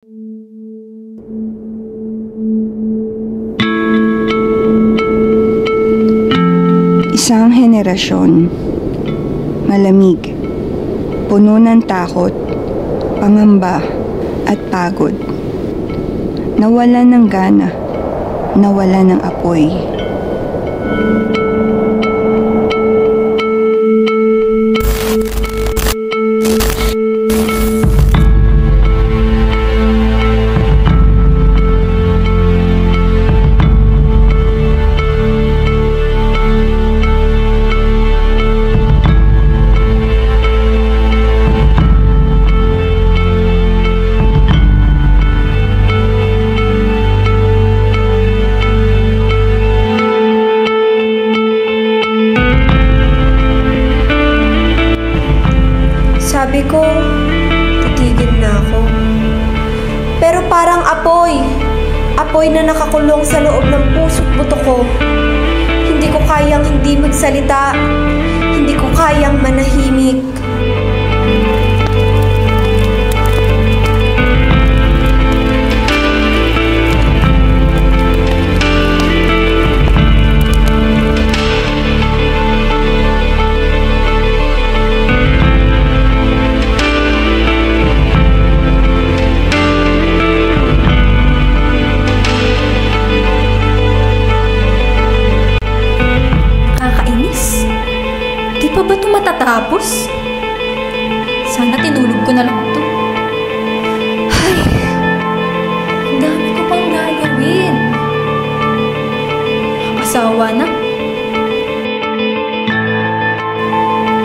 Isang henerasyon, malamig, puno ng takot, pangamba at pagod. Nawalan ng gana, nawalan ng apoy. Sabi ko, titigil na ako. Pero parang apoy. Apoy na nakakulong sa loob ng puso't buto ko. Hindi ko kayang hindi magsalita. Hindi ko kayang manahimik. Di pa ba ito matatapos? Sana tinulog ko na lang ito. Ay, ang dami ko pang gagawin. Asawa na.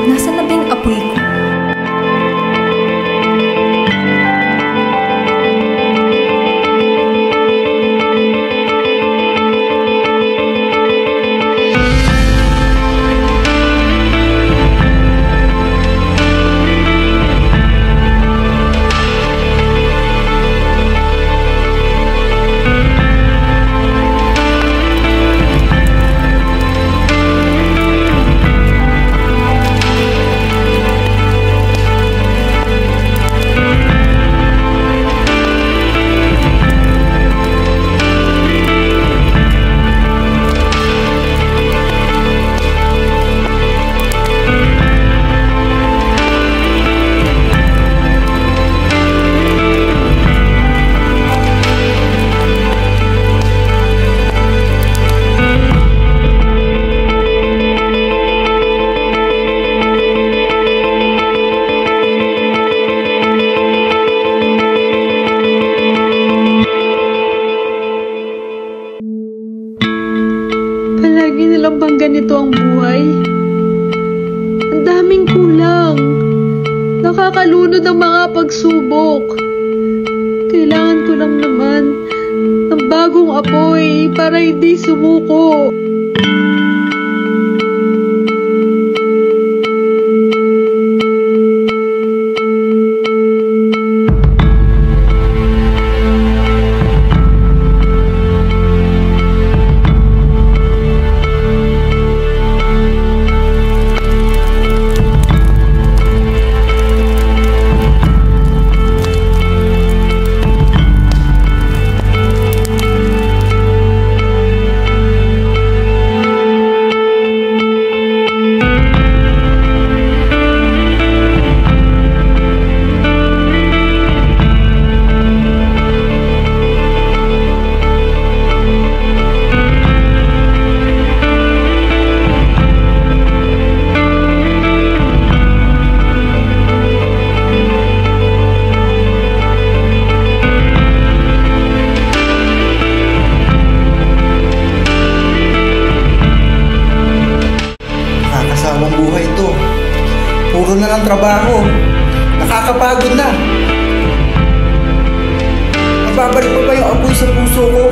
Nasaan na ba yung apoy ko? Palagi nilang bang ganito ang buhay? Ang daming kulang. Nakakalunod ang mga pagsubok. Kailangan ko lang naman ng bagong apoy para hindi sumuko. Puro na lang trabaho. Nakakapagod na. Mababalik pa ba yung apoy sa puso ko?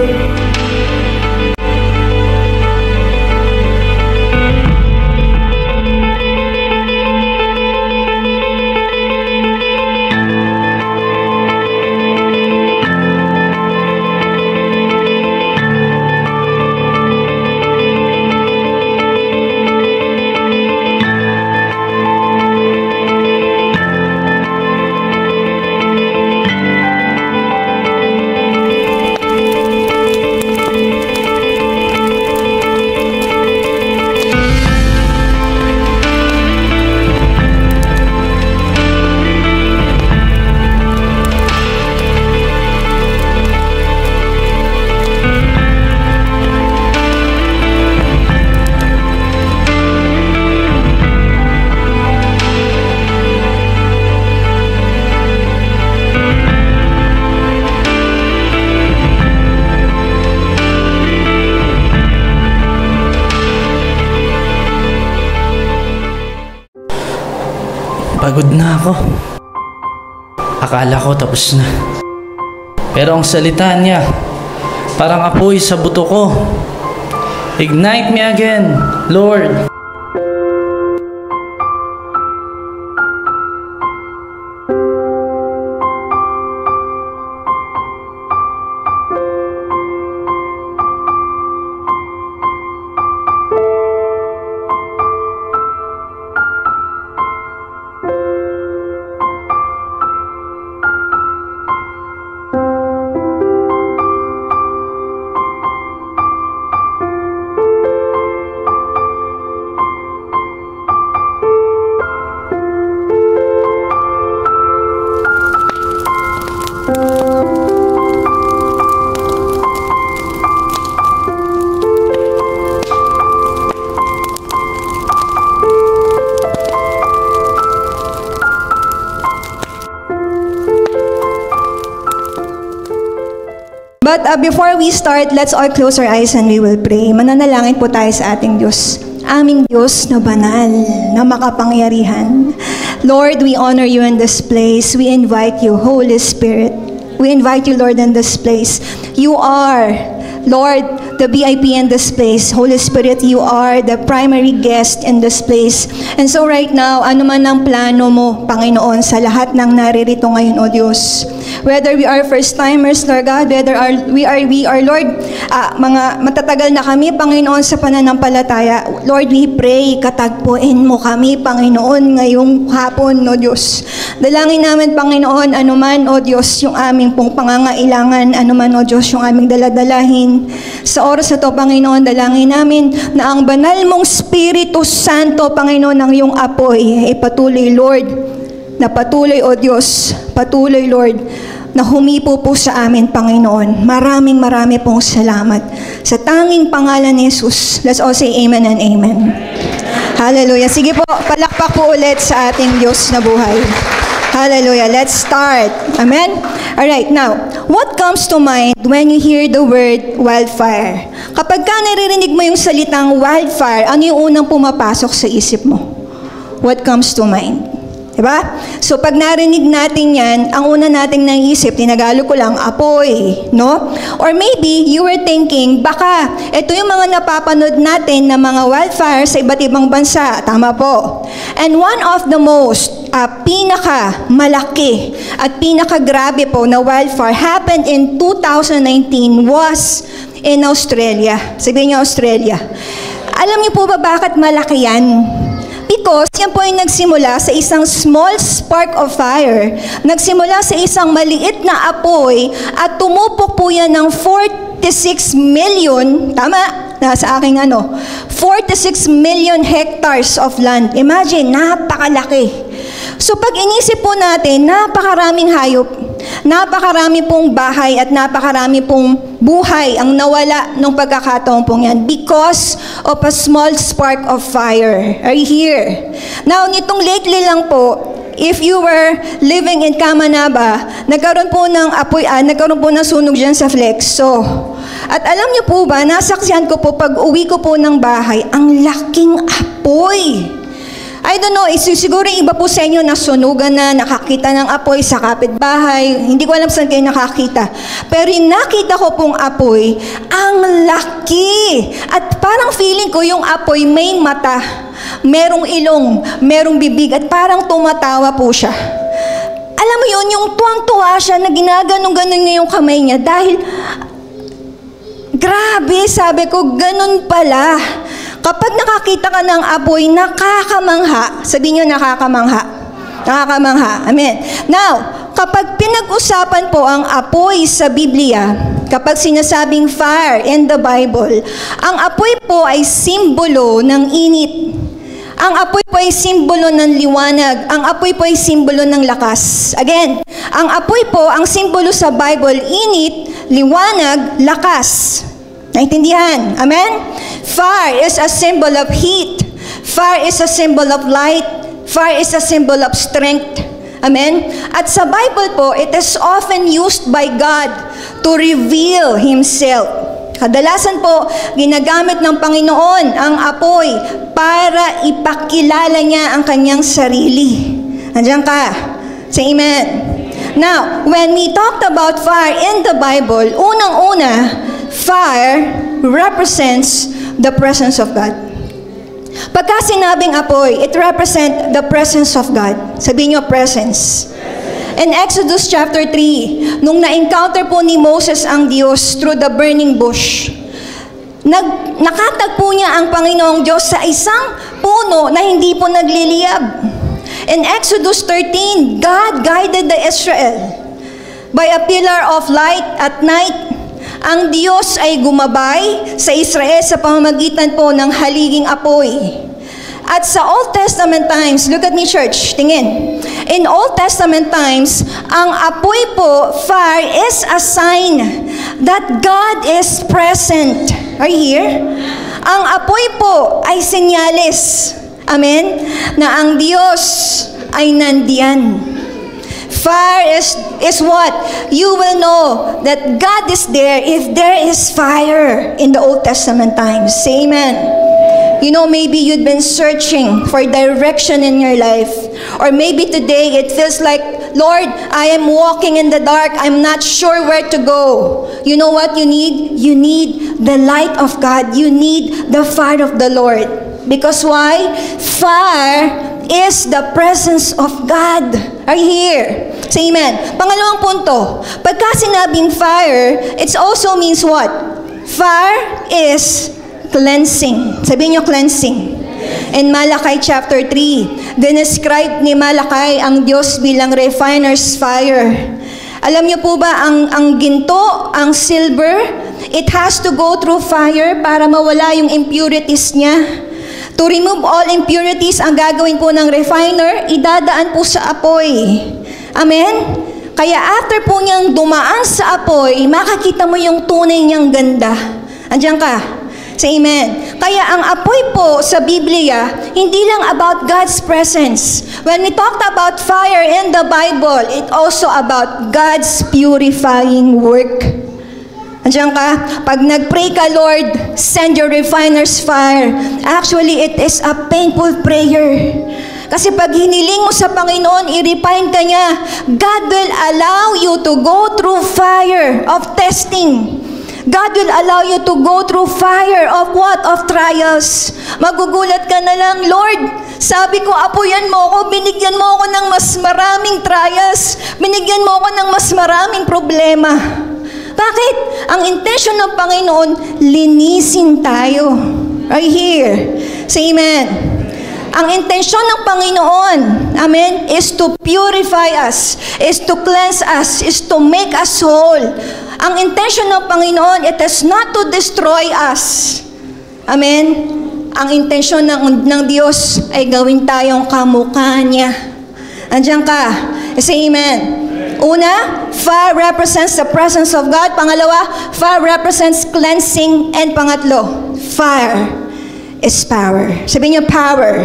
Pagod na ako. Akala ko tapos na. Pero ang salita niya, parang apoy sa buto ko. Ignite me again, Lord. But before we start, let's all close our eyes and we will pray. Mananalangin po tayo sa ating Diyos. Aming Diyos na banal, na makapangyarihan. Lord, we honor you in this place. We invite you, Holy Spirit. We invite you, Lord, in this place. You are, Lord, the VIP in this place. Holy Spirit, you are the primary guest in this place. And so right now, ano man ang plano mo, Panginoon, sa lahat ng naririto ngayon, O Diyos. Whether we are first-timers, Lord God, whether we are, Lord, mga matatagal na kami, Panginoon, sa pananampalataya. Lord, we pray, katagpuin mo kami, Panginoon, ngayong hapon, O Diyos. Dalangin namin, Panginoon, anuman, O Diyos, yung aming pong pangangailangan, anuman, O Diyos, yung aming daladalahin. Sa oras na to, Panginoon, dalangin namin na ang banal mong Espiritu Santo, Panginoon, ng iyong apoy, ay patuloy, Lord, na patuloy, O Diyos, patuloy, Lord, na humipo po sa amin, Panginoon. Maraming pong salamat. Sa tanging pangalan ni Jesus, let's all say amen and amen. Hallelujah. Sige po, palakpak po ulit sa ating Diyos na buhay. Hallelujah. Let's start. Amen? Alright, now, what comes to mind when you hear the word wildfire? Kapag ka naririnig mo yung salitang wildfire, ano yung unang pumapasok sa isip mo? What comes to mind? Diba? So, pag narinig natin yan, ang una nating naisip, tinagalog ko lang, apoy, no? Or maybe, you were thinking, baka, ito yung mga napapanood natin na mga wildfire sa iba't ibang bansa. Tama po. And one of the most, pinaka-malaki at pinaka-grabe po na wildfire happened in 2019 was in Australia. Sabihin niyo, Australia. Alam niyo po ba bakit malaki yan? Because yan po ay nagsimula sa isang small spark of fire. Nagsimula sa isang maliit na apoy at tumupok po yan ng 46 million, tama? Nasa aking 46 million hectares of land. Imagine, napakalaki. So pag inisip po natin, napakaraming hayop, napakarami pong bahay at napakarami pong buhay ang nawala nung pagkakataon pong yan because of a small spark of fire. Are you here? Now, nitong lately lang po, if you were living in Kamanaba, nagkaroon po ng apoy, nagkaroon po ng sunog dyan sa Flexo. At alam niyo po ba, nasaksihan ko po pag uwi ko po ng bahay, ang laking apoy. I don't know, siguro iba po sa inyo nasunugan na, nakakita ng apoy sa kapitbahay. Hindi ko alam saan kayo nakakita. Pero yung nakita ko pong apoy, ang laki. At parang feeling ko yung apoy may mata, merong ilong, merong bibig, at parang tumatawa po siya. Alam mo yun, yung tuwang-tuwa siya na ginaganon-ganon niya yung kamay niya dahil, grabe, sabi ko, ganun pala. Kapag nakakita ka ng apoy, nakakamangha. Sabihin niyo, nakakamangha. Nakakamangha. Amen. Now, kapag pinag-usapan po ang apoy sa Biblia, kapag sinasabing fire in the Bible, ang apoy po ay simbolo ng init. Ang apoy po ay simbolo ng liwanag. Ang apoy po ay simbolo ng lakas. Again, ang apoy po, ang simbolo sa Bible, init, liwanag, lakas. Naintindihan? Amen? Fire is a symbol of heat. Fire is a symbol of light. Fire is a symbol of strength. Amen? At sa Bible po, it is often used by God to reveal Himself. Kadalasan po, ginagamit ng Panginoon ang apoy para ipakilala niya ang kanyang sarili. Nandiyan ka. Say amen. Now, when we talked about fire in the Bible, unang-una, fire represents the presence of God. Pagka sinabing apoy, it represents the presence of God. Sabihin niyo, presence. In Exodus chapter 3, nung na-encounter po ni Moses ang Diyos through the burning bush, nakatagpo niya ang Panginoong Diyos sa isang puno na hindi po nagliliyab. In Exodus 13, God guided the Israel by a pillar of light at night. Ang Diyos ay gumabay sa Israel sa pamamagitan po ng haliging apoy. At sa Old Testament times, look at me church, tingin. In Old Testament times, ang apoy po, fire, is a sign that God is present. Are you here? Ang apoy po ay senyales, amen, na ang Diyos ay nandiyan. Fire is what? You will know that God is there if there is fire in the Old Testament times. Say amen. You know, maybe you've been searching for direction in your life. Or maybe today it feels like, Lord, I am walking in the dark. I'm not sure where to go. You know what you need? You need the light of God. You need the fire of the Lord. Because why? Fire is the presence of God. Are you here? Say amen. Pangalawang punto, pagka sinabing fire, it also means what? Fire is cleansing. Sabihin niyo, cleansing. In Malachi chapter 3, describe ni Malachi ang Diyos bilang refiner's fire. Alam niyo po ba, ang ginto, ang silver, it has to go through fire para mawala yung impurities niya. To remove all impurities, ang gagawin po ng refiner, idadaan po sa apoy. Amen? Kaya after po niyang dumaan sa apoy, makakita mo yung tunay niyang ganda. Andiyan ka? Say amen. Kaya ang apoy po sa Biblia, hindi lang about God's presence. When we talked about fire in the Bible, it also about God's purifying work. Andiyan ka? Pag nag-pray ka, Lord, send your refiner's fire. Actually, it is a painful prayer. Kasi pag hiniling mo sa Panginoon, i-refine ka niya, God will allow you to go through fire of testing. God will allow you to go through fire of what? Of trials. Magugulat ka na lang, Lord, sabi ko, apuyan mo ako, binigyan mo ako ng mas maraming trials, binigyan mo ako ng mas maraming problema. Bakit? Ang intention ng Panginoon, linisin tayo. Right here. Say amen. Ang intensyon ng Panginoon, amen, is to purify us, is to cleanse us, is to make us whole. Ang intensyon ng Panginoon, it is not to destroy us. Amen. Ang intensyon ng Diyos ay gawin tayong kamukha niya. Andiyan ka. Say amen. Una, fire represents the presence of God. Pangalawa, fire represents cleansing. And pangatlo, fire is power. Sabihin niyo, power.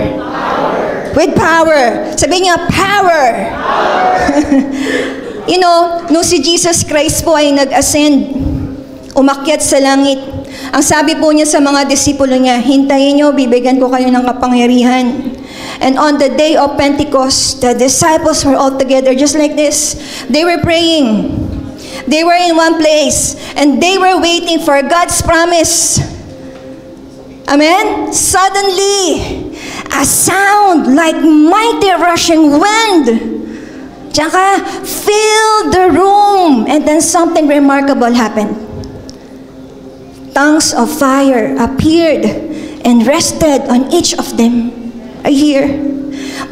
With power. Sabihin niyo, power. You know, nung si Jesus Christ po ay nag-ascend, umakyat sa langit, ang sabi po niya sa mga disipulo niya, hintayin niyo, bibigyan ko kayo ng kapangyarihan. And on the day of Pentecost, the disciples were all together just like this. They were praying. They were in one place. And they were waiting for God's promise. Amen? Suddenly, a sound like mighty rushing wind. Tsaka, filled the room. And then something remarkable happened. Tongues of fire appeared and rested on each of them. Are you here?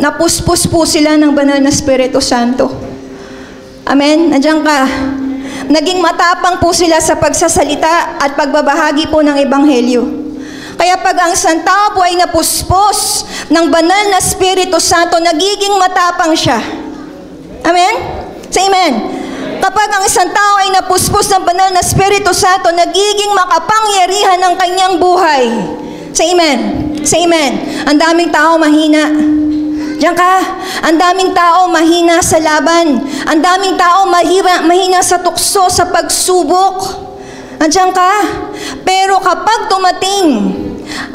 Napuspos po sila ng banal na Espiritu Santo. Amen? Nandiyan ka. Naging matapang po sila sa pagsasalita at pagbabahagi po ng Ebanghelyo. Kaya pag ang isang tao po ay napuspos ng banal na Espiritu Santo, nagiging matapang siya. Amen? Say amen. Kapag ang isang tao ay napuspos ng banal na Espiritu Santo, nagiging makapangyarihan ng kanyang buhay. Say amen. Say amen. Ang daming tao mahina. Diyan ka. Ang daming tao mahina sa laban. Ang daming tao mahina sa tukso, sa pagsubok. Andiyan ka. Pero kapag dumating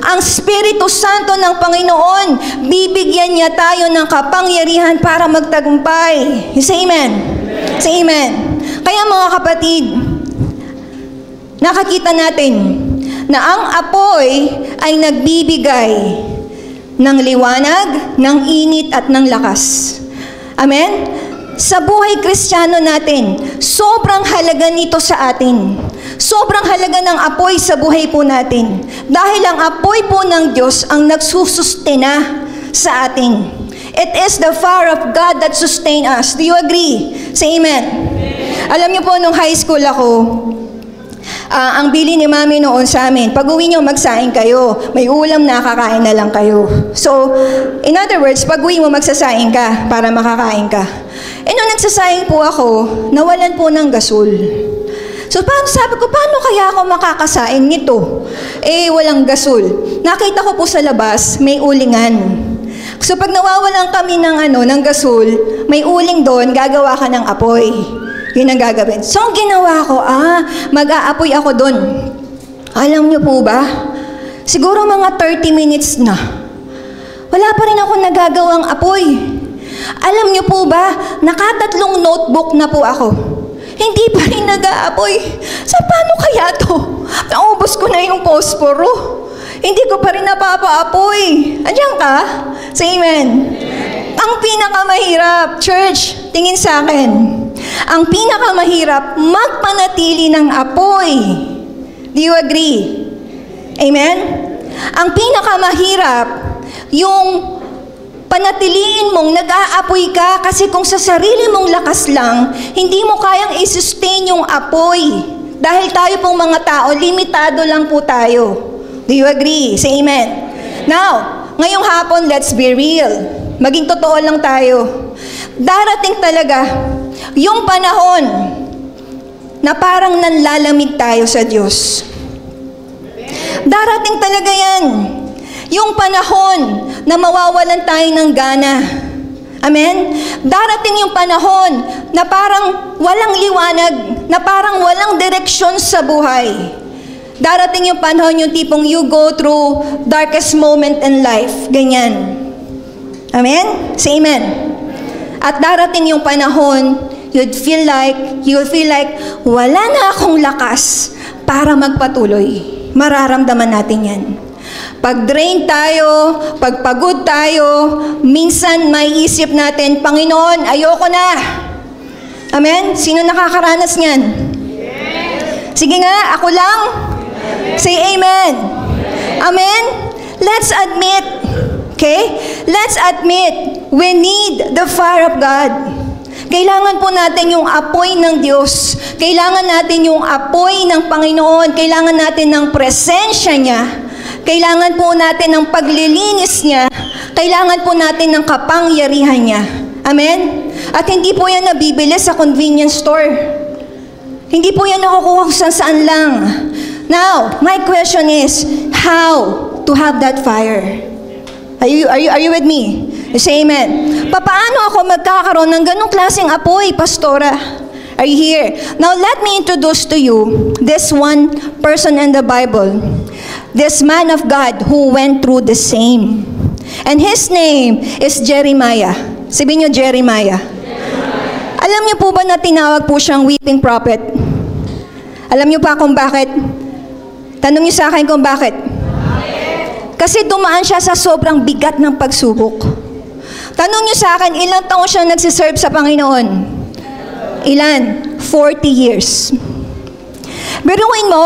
ang Espiritu Santo ng Panginoon, bibigyan niya tayo ng kapangyarihan para magtagumpay. Say amen. Say amen. Kaya mga kapatid, nakakita natin na ang apoy ay nagbibigay ng liwanag, ng init at ng lakas. Amen? Sa buhay Kristiyano natin, sobrang halaga nito sa atin. Sobrang halaga ng apoy sa buhay po natin. Dahil ang apoy po ng Diyos ang nagsusustena sa atin. It is the fire of God that sustain us. Do you agree? Say amen. Alam niyo po, nung high school ako, ang bili ni Mami noon sa amin, pag uwi niyo magsaing kayo, may ulam na kakain na lang kayo. So, in other words, pag uwi mo magsasaing ka para makakain ka. Nung nagsasaing po ako, nawalan po ng gasol. So, sabi ko, paano kaya ako makakasaing nito? Walang gasol. Nakita ko po sa labas, may ulingan. So, pag nawawalan kami ng gasol, may uling doon, gagawa ka ng apoy. Yun ang gagawin. So, ang ginawa ko, mag-aapoy ako doon. Alam niyo po ba? Siguro mga 30 minutes na. Wala pa rin ako nagagawang apoy. Alam niyo po ba, nakatatlong notebook na po ako. Hindi pa rin nag-aapoy. Paano kaya to? Naubos ko na yung posporo. Hindi ko pa rin napapaapoy. Andiyan ka? Say amen. Ang pinakamahirap, church, tingin sa akin. Ang pinakamahirap, magpanatili ng apoy. Do you agree? Amen? Ang pinakamahirap, yung panatiliin mong nag-aapoy ka kasi kung sa sarili mong lakas lang, hindi mo kayang i-sustain yung apoy. Dahil tayo pong mga tao, limitado lang po tayo. Do you agree? Say amen. Now, ngayong hapon, let's be real. Maging totoo lang tayo. Darating talaga yung panahon na parang nanlalamig tayo sa Diyos. Darating talaga yan. Yung panahon na mawawalan tayo ng gana. Amen? Darating yung panahon na parang walang liwanag, na parang walang direksyon sa buhay. Darating yung panahon, yung tipong you go through darkest moment in life. Ganyan. Amen? Say amen. At darating yung panahon, you'll feel like wala na akong lakas para magpatuloy. Mararamdaman natin yan. Pag drain tayo, pag pagod tayo, minsan may isip natin, Panginoon, ayoko na. Amen? Sino nakakaranas niyan? Sige nga, ako lang. Say amen. Amen? Let's admit, okay? Let's admit, we need the fire of God. Kailangan po natin yung apoy ng Diyos. Kailangan natin yung apoy ng Panginoon. Kailangan natin ng presensya niya. Kailangan po natin ng paglilinis niya. Kailangan po natin ng kapangyarihan niya. Amen? At hindi po yan nabibili sa convenience store. Hindi po yan nakukuha kung saan lang. Now, my question is, how to have that fire? Are you with me? You say amen. Paano ako magkakaroon ng ganong klaseng apoy, Pastora? Are you here? Now, let me introduce to you this one person in the Bible. This man of God who went through the same. And his name is Jeremiah. Sabihin niyo, Jeremiah. Alam niyo po ba na tinawag po siyang weeping prophet? Alam niyo pa kung bakit? Tanong niyo sa akin kung bakit? Kasi dumaan siya sa sobrang bigat ng pagsubok. Tanong niyo sa akin, ilang taon siya nagsiserve sa Panginoon? Ilan? 40 years. Biruin mo,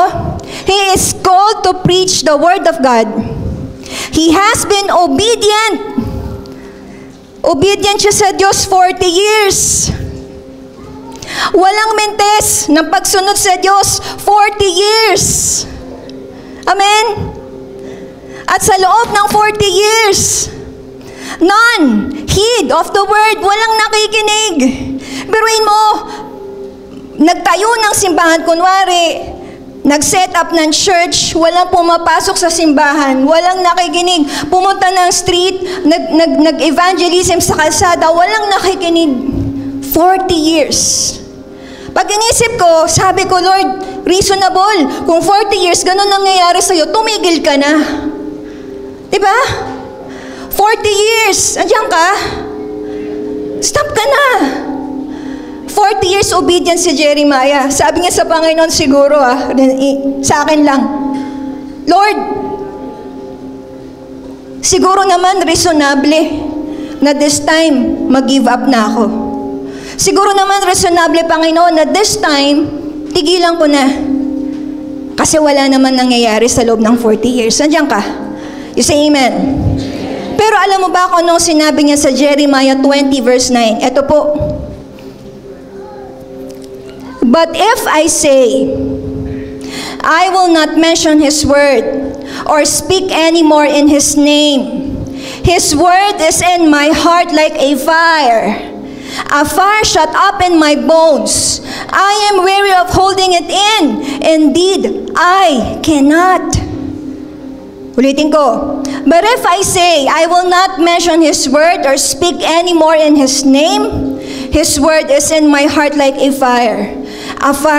he is called to preach the word of God. He has been obedient. Obedient siya sa Diyos 40 years. Walang mentes ng pagsunod sa Diyos 40 years. Amen? At sa loob ng 40 years, none heed of the word, walang nakikinig. Biruin mo, nagtayo ng simbahan, kunwari, nag-set up ng church, walang pumapasok sa simbahan, walang nakikinig. Pumunta ng street, nag-evangelism sa kalsada, walang nakikinig. 40 years. Pag inisip ko, sabi ko, Lord, reasonable. Kung 40 years, ganun nangyayari sa'yo, tumigil ka na. Diba? 40 years, andiyan ka? Stop ka na. 40 years obedience si Jeremiah. Sabi niya sa Panginoon siguro, sa akin lang, Lord, siguro naman reasonable na this time mag-give up na ako. Siguro naman reasonable, Panginoon, na this time tigilan ko na. Kasi wala naman nangyayari sa loob ng 40 years. Nandiyan ka? You say amen. Pero alam mo ba kung anong sinabi niya sa Jeremiah 20 verse 9? Ito po. But if I say, I will not mention His word or speak anymore in His name, His word is in my heart like a fire shut up in my bones. I am weary of holding it in. Indeed, I cannot. Ulitin ko. But if I say, I will not mention His word or speak anymore in His name, His word is in my heart like a fire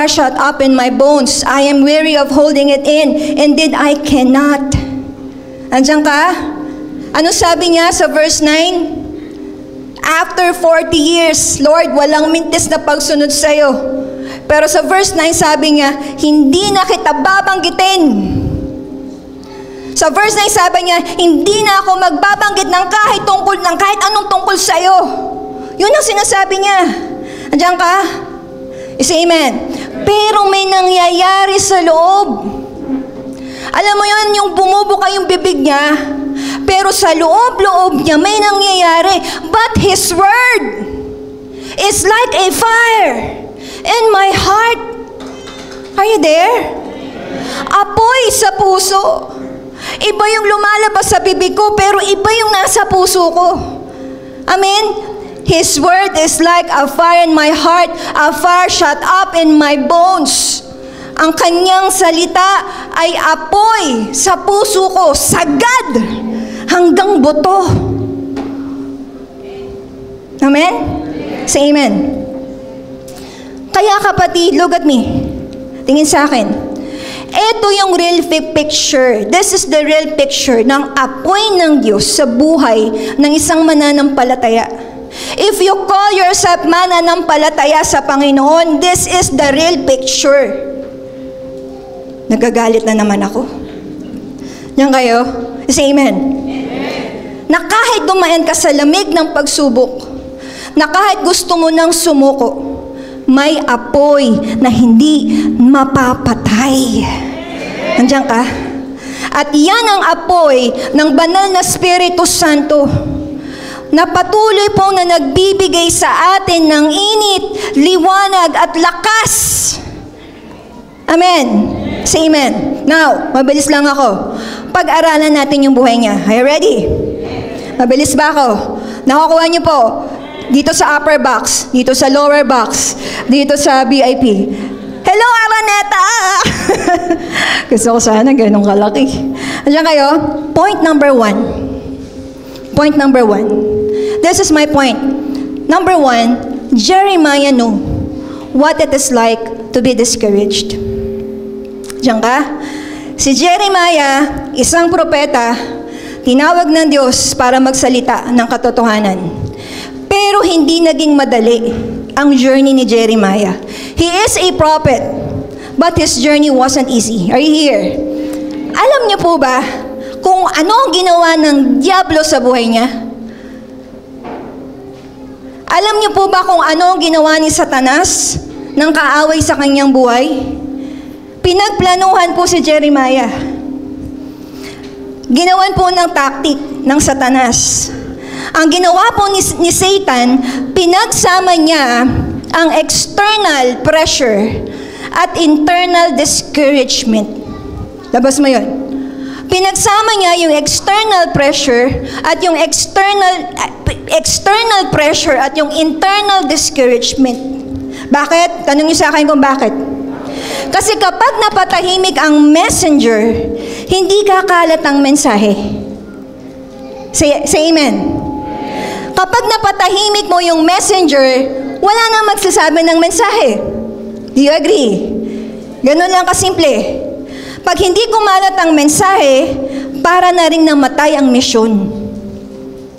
shut up in my bones. I am weary of holding it in. Indeed, I cannot. Andiyan ka? Ano sabi niya sa verse 9? After 40 years, Lord, walang mintis na pagsunod sa'yo. Pero sa verse 9, sabi niya, hindi na kita babanggitin. Sa verse 9, sabi niya, hindi na ako magbabanggit ng kahit anong tungkol sa'yo. Yun ang sinasabi niya. Andiyan ka? Say amen. Pero may nangyayari sa loob. Alam mo yun, yung bumubuka yung bibig niya, pero sa loob-loob niya may nangyayari. But His word is like a fire in my heart. Are you there? Apoy sa puso. Iba yung lumalabas sa bibig ko, pero iba yung nasa puso ko. Amen? His word is like a fire in my heart, a fire shut up in my bones. Ang kanyang salita ay apoy sa puso ko, sagad hanggang buto. Amen? Say amen. Kaya kapatid, look at me. Tingin sa akin. Ito yung real picture. This is the real picture ng apoy ng Diyos sa buhay ng isang mananampalataya. If you call yourself mananampalataya sa Panginoon, this is the real picture. Nagagalit na naman ako. Yan kayo? Say amen. Na kahit dumaan ka sa lamig ng pagsubok, na kahit gusto mo nang sumuko, may apoy na hindi mapapatay. Nandiyan ka? At yan ang apoy ng banal na Espiritu Santo na patuloy pong na nagbibigay sa atin ng init, liwanag at lakas. Amen. Say amen. Now, mabilis lang ako. Pag-aralan natin yung buhay niya. Are you ready? Mabilis ba ako? Nakukuha niyo po. Dito sa upper box, dito sa lower box, dito sa VIP. Hello, Araneta! Gusto ko sana ganun kalaki. Andiyan kayo? Point number 1. Point number 1. This is my point. Number 1, Jeremiah knew what it is like to be discouraged. Diyan ka? Si Jeremiah, isang propeta, tinawag ng Diyos para magsalita ng katotohanan. Pero hindi naging madali ang journey ni Jeremiah. He is a prophet, but his journey wasn't easy. Are you here? Alam niyo po ba kung ano ang ginawa ng Diablo sa buhay niya? Alam niyo po ba kung ano ang ginawa ni Satanas ng kaaway sa kanyang buhay? Pinagplanuhan po si Jeremiah. Ginawan po ng tactic ng Satanas. Ang ginawa po ni Satan, pinagsama niya ang external pressure at internal discouragement. Labas mo yun. Pinagsama niya yung external pressure at yung external pressure at yung internal discouragement. Bakit? Tanong niyo sa akin kung bakit. Kasi kapag napatahimik ang messenger, hindi kakalat ang mensahe. Say amen. Kapag napatahimik mo yung messenger, wala nang magsasabi ng mensahe. Do you agree? Ganun lang kasimple. Pag hindi kumalat ang mensahe, para na rin namatay ang misyon.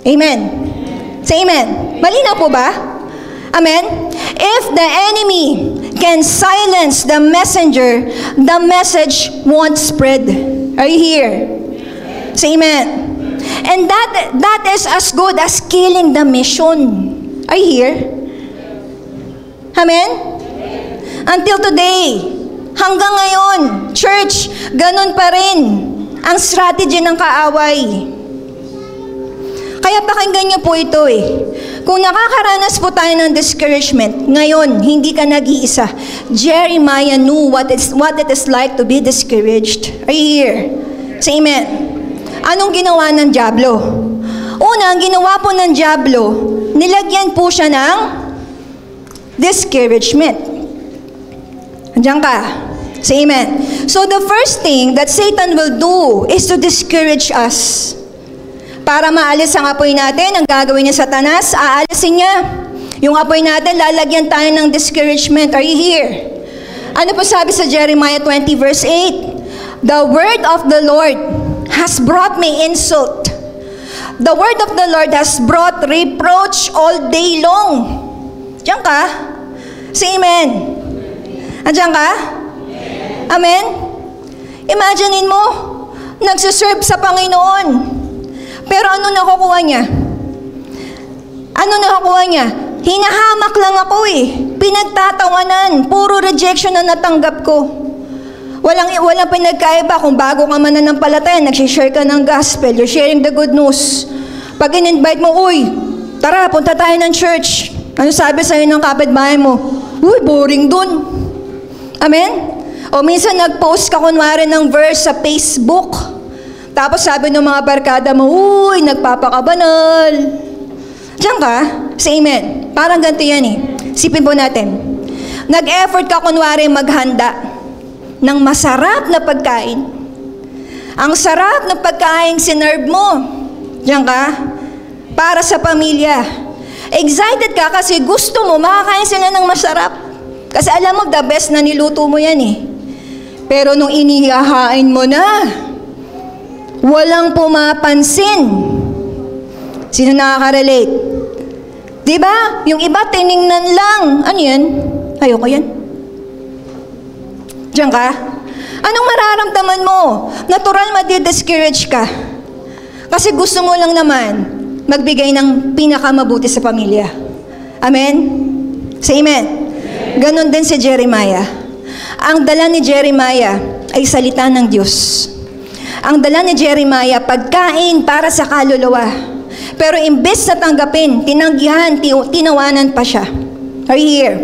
Amen. Say amen. Malinaw po ba? Amen? If the enemy can silence the messenger, the message won't spread. Are you here? Say amen. And that is as good as killing the mission. Are you here? Amen? Until today, hanggang ngayon, church, ganun pa rin ang strategy ng kaaway. Kaya pakinggan niyo po ito Kung nakakaranas po tayo ng discouragement, ngayon, hindi ka nag-iisa. Jeremiah knew what it is like to be discouraged. Are you here? Say amen. Anong ginawa ng dyablo? Una, ang ginawa po ng dyablo, nilagyan po siya ng discouragement. Andiyan ka. Say amen. So the first thing that Satan will do is to discourage us. Para maalis ang apoy natin, ang gagawin niya Satanas, aalisin niya. Yung apoy natin, lalagyan tayo ng discouragement. Are you here? Ano po sabi sa Jeremiah 20 verse 8? The word of the Lord has brought me insult. The word of the Lord has brought reproach all day long. Diyan ka? Say amen. Andiyan ka? Amen? Imaginein mo, nagsuserve sa Panginoon. Pero ano nakukuha niya? Ano nakukuha niya? Hinahamak lang ako Pinagtatawanan. Puro rejection na natanggap ko. Walang pinagkaiba kung bago ka mananampalataya, nagsishare ka ng gospel, you're sharing the good news. Pag in-invite mo, uy, tara, punta tayo ng church. Ano sabi sa'yo ng kapitbahay mo? Uy, boring dun. Amen? O minsan nag-post ka kunwari ng verse sa Facebook. Tapos sabi ng mga barkada mo, uy, nagpapakabanal. Diyan ka? Say amen. Parang ganito yan Sipin po natin. Nag-effort ka kunwari maghanda ng masarap na pagkain. Ang sarap na pagkain sinerve mo. Diyan ka? Para sa pamilya. Excited ka kasi gusto mo makakain sila ng masarap. Kasi alam mo, the best na niluto mo yan Pero nung inihahain mo na, walang pumapansin. Sino nakaka-relate? Diba? Yung iba tiningnan lang. Ano yan? Ayoko yan. Diyan ka? Anong mararamdaman mo? Natural madi-discourage ka. Kasi gusto mo lang naman magbigay ng pinakamabuti sa pamilya. Amen? Say amen. Ganon din si Jeremiah. Ang dala ni Jeremiah ay salita ng Diyos. Ang dala ni Jeremiah, pagkain para sa kaluluwa. Pero imbes na tanggapin, tinanggihan, tinawanan pa siya. Are you here?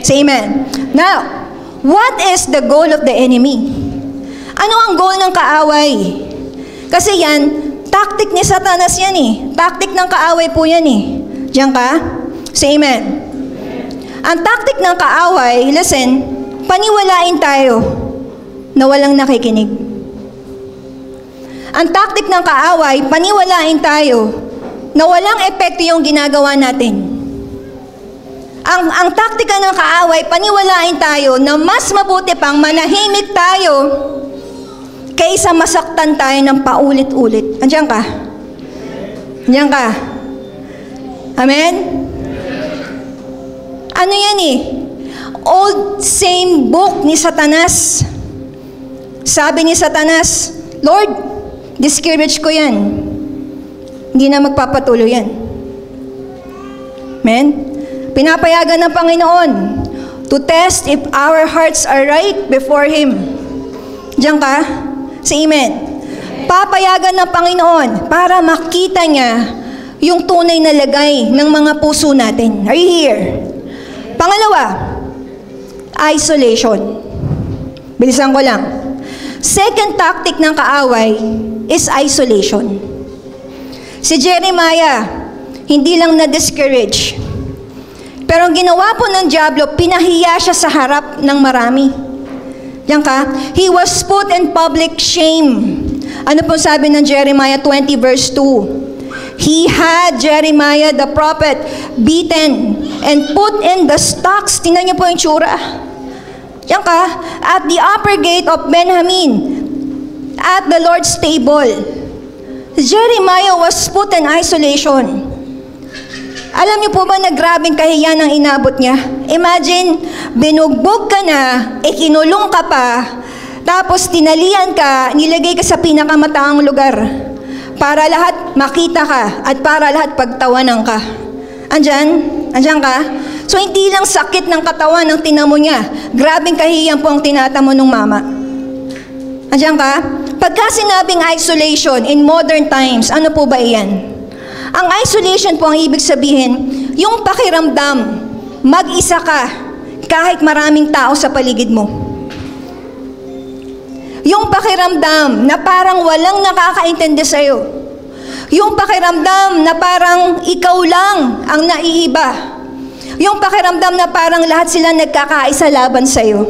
Say amen. Now, what is the goal of the enemy? Ano ang goal ng kaaway? Kasi yan, tactic ni Satanas yan Tactic ng kaaway po yan Diyan ka? Say amen. Ang tactic ng kaaway, listen, paniwalain tayo na walang nakikinig. Ang tactic ng kaaway, paniwalain tayo na walang epekto yung ginagawa natin. Ang taktika ng kaaway, paniwalain tayo na mas mabuti pang manahimik tayo kaysa masaktan tayo ng paulit-ulit. Andiyan ka? Andiyan ka? Amen? Ano yan Old same book ni Satanas. Sabi ni Satanas, Lord, discourage ko yan. Hindi na magpapatuloy yan. Amen? Pinapayagan ng Panginoon to test if our hearts are right before Him. Diyan ka? Say amen. Papayagan ng Panginoon para makita niya yung tunay na lagay ng mga puso natin. Are you here? Pangalawa, isolation. Bilisan ko lang. Second tactic ng kaaway is isolation. Si Jeremiah, hindi lang na-discourage. Pero ang ginawa po ng dyablo, pinahiya siya sa harap ng marami. Yan ka? He was put in public shame. Ano po sabi ng Jeremiah 20 verse 2? He had Jeremiah the prophet beaten and put in the stocks. Tingnan niyo po yung tsura. Yan ka? At the upper gate of Benjamin, at the Lord's table. Jeremiah was put in isolation. Alam niyo po ba na grabing kahiyan ang inabot niya? Imagine, binugbog ka na, ikinulong ka pa, tapos tinalian ka, nilagay ka sa pinakamataang lugar para lahat makita ka at para lahat pagtawanan ka. Andyan ka? So hindi lang sakit ng katawan ang tinamo niya, grabing kahiyan po ang tinatamo ng mama. Andyan ka? Pagka sinabing isolation in modern times, ano po ba iyan? Ang isolation po ang ibig sabihin, yung pakiramdam, mag-isa ka kahit maraming tao sa paligid mo. Yung pakiramdam na parang walang nakakaintindi sa'yo. Yung pakiramdam na parang ikaw lang ang naiiba. Yung pakiramdam na parang lahat sila nagkakaisa laban sa'yo.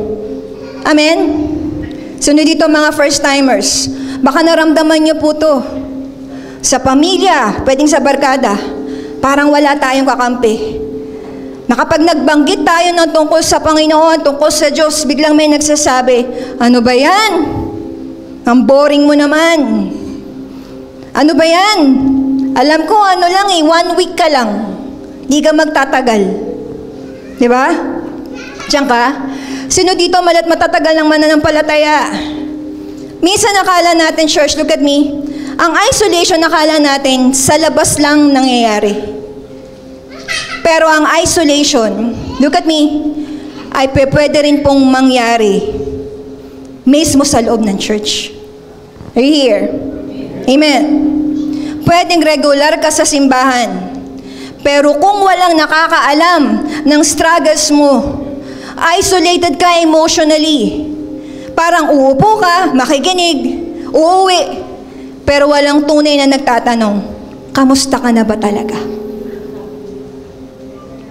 Amen? Sunod dito mga first-timers, baka naramdaman niyo po to. Sa pamilya, pwedeng sa barkada, parang wala tayong kakampi. Na kapag nagbanggit tayo ng tungkol sa Panginoon, tungkol sa Diyos, biglang may nagsasabi, ano ba yan? Ang boring mo naman. Ano ba yan? Alam ko, 1 week ka lang. Di ka magtatagal. Di ba? Diyan ka? Sino dito matatagal ng mananampalataya? Minsan nakala natin, church, look at me, ang isolation nakala natin sa labas lang nangyayari. Pero ang isolation, look at me, ay pwede rin pong mangyari mismo sa loob ng church. Are you here? Amen. Pwedeng regular ka sa simbahan, pero kung walang nakakaalam ng struggles mo, isolated ka emotionally. Parang uupo ka, makikinig, uuwi, pero walang tunay na nagtatanong, kamusta ka na ba talaga?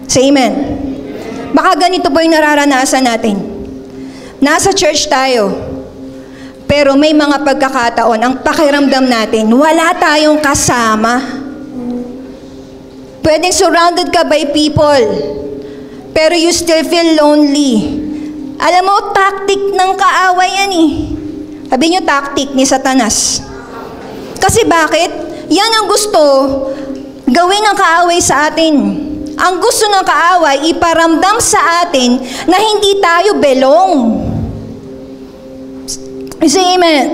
Say amen. Baka ganito po yung nararanasan natin. Nasa church tayo, pero may mga pagkakataon, ang pakiramdam natin, wala tayong kasama. Pwedeng surrounded ka by people, pero you still feel lonely. Alam mo, tactic ng kaaway yan eh. Sabi niyo, tactic ni Satanas. Kasi bakit? Yan ang gusto gawin ng kaaway sa atin. Ang gusto ng kaaway, iparamdam sa atin na hindi tayo belong. Say amen.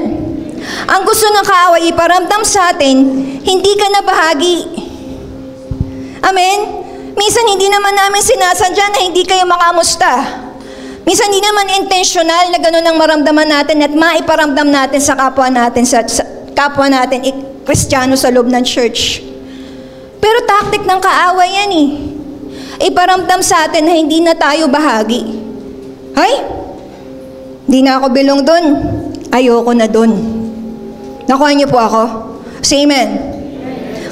Ang gusto ng kaaway, iparamdam sa atin, hindi ka na bahagi. Amen? Minsan hindi naman namin sinasadya na hindi kayo makamusta. Minsan hindi naman intentional na gano'n ang maramdaman natin at maiparamdam natin sa kapwa natin, Kristiyano sa loob ng church. Pero tactic ng kaaway yan eh. Iparamdam sa atin na hindi na tayo bahagi. Ay, hindi na ako belong doon. Ayoko na doon. Nakuha niyo po ako? Say amen.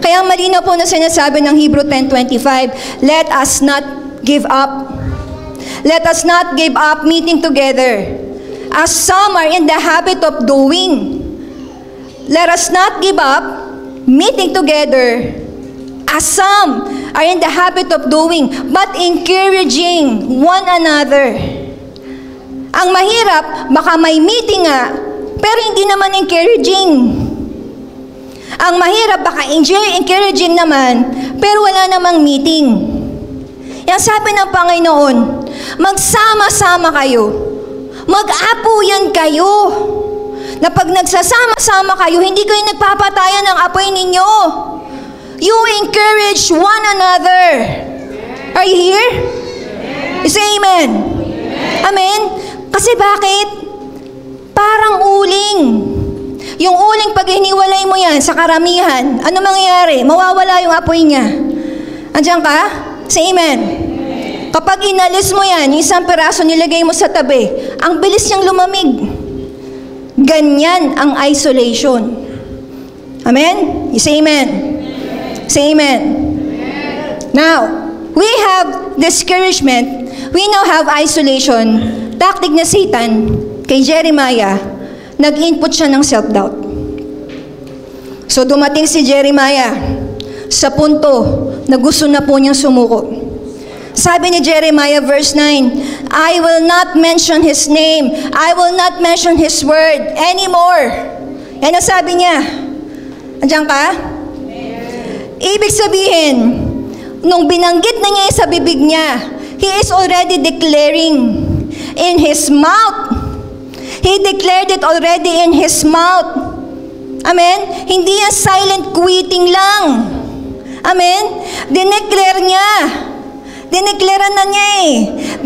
Kaya malinaw po na sinasabi ng Hebrew 10:25, let us not give up. Let us not give up meeting together, as some are in the habit of doing. Let us not give up meeting together, as some are in the habit of doing, but encouraging one another. Ang mahirap, baka may meeting nga, pero hindi naman encouraging. Ang mahirap, baka encouraging naman, pero wala namang meeting. Yan sabi ng Panginoon, magsama-sama kayo. Mag-apuyan kayo. Na pag nagsasama-sama kayo, hindi kayo nagpapatayan ng apoy ninyo. You encourage one another. Are you here? You say amen. Amen? Kasi bakit? Parang uling. Yung uling, pag hiniwalay mo yan sa karamihan, ano mangyayari? Mawawala yung apoy niya. Andiyan ka? Say amen. Kapag inalis mo yan, yung isang piraso nilagay mo sa tabi, ang bilis niyang lumamig. Ganyan ang isolation. Amen? You say amen. Say amen. Now, we have discouragement. We now have isolation. Tactic na Satan kay Jeremiah, nag-input siya ng self-doubt. So dumating si Jeremiah sa punto na gusto na po niyang sumuko. Sabi ni Jeremiah verse 9, I will not mention His name. I will not mention His word anymore. Yan ang sabi niya. Andiyan ka? Ibig sabihin, nung binanggit na niya sa bibig niya, he is already declaring in his mouth. He declared it already in his mouth. Amen? Hindi yan silent quitting lang. Amen? Dineclare niya. Dineclare na niya eh.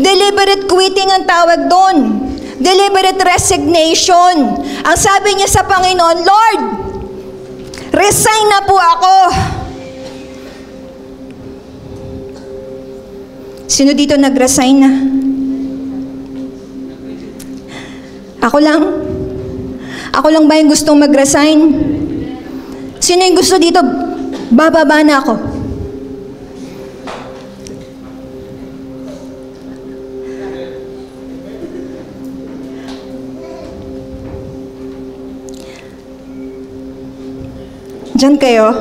Deliberate quitting ang tawag doon. Deliberate resignation. Ang sabi niya sa Panginoon, Lord, resign na po ako. Sino dito nag-resign na? Ako lang. Ako lang ba yung gustong mag-resign? Sino yung gusto dito? Bababa na ako. Diyan kayo?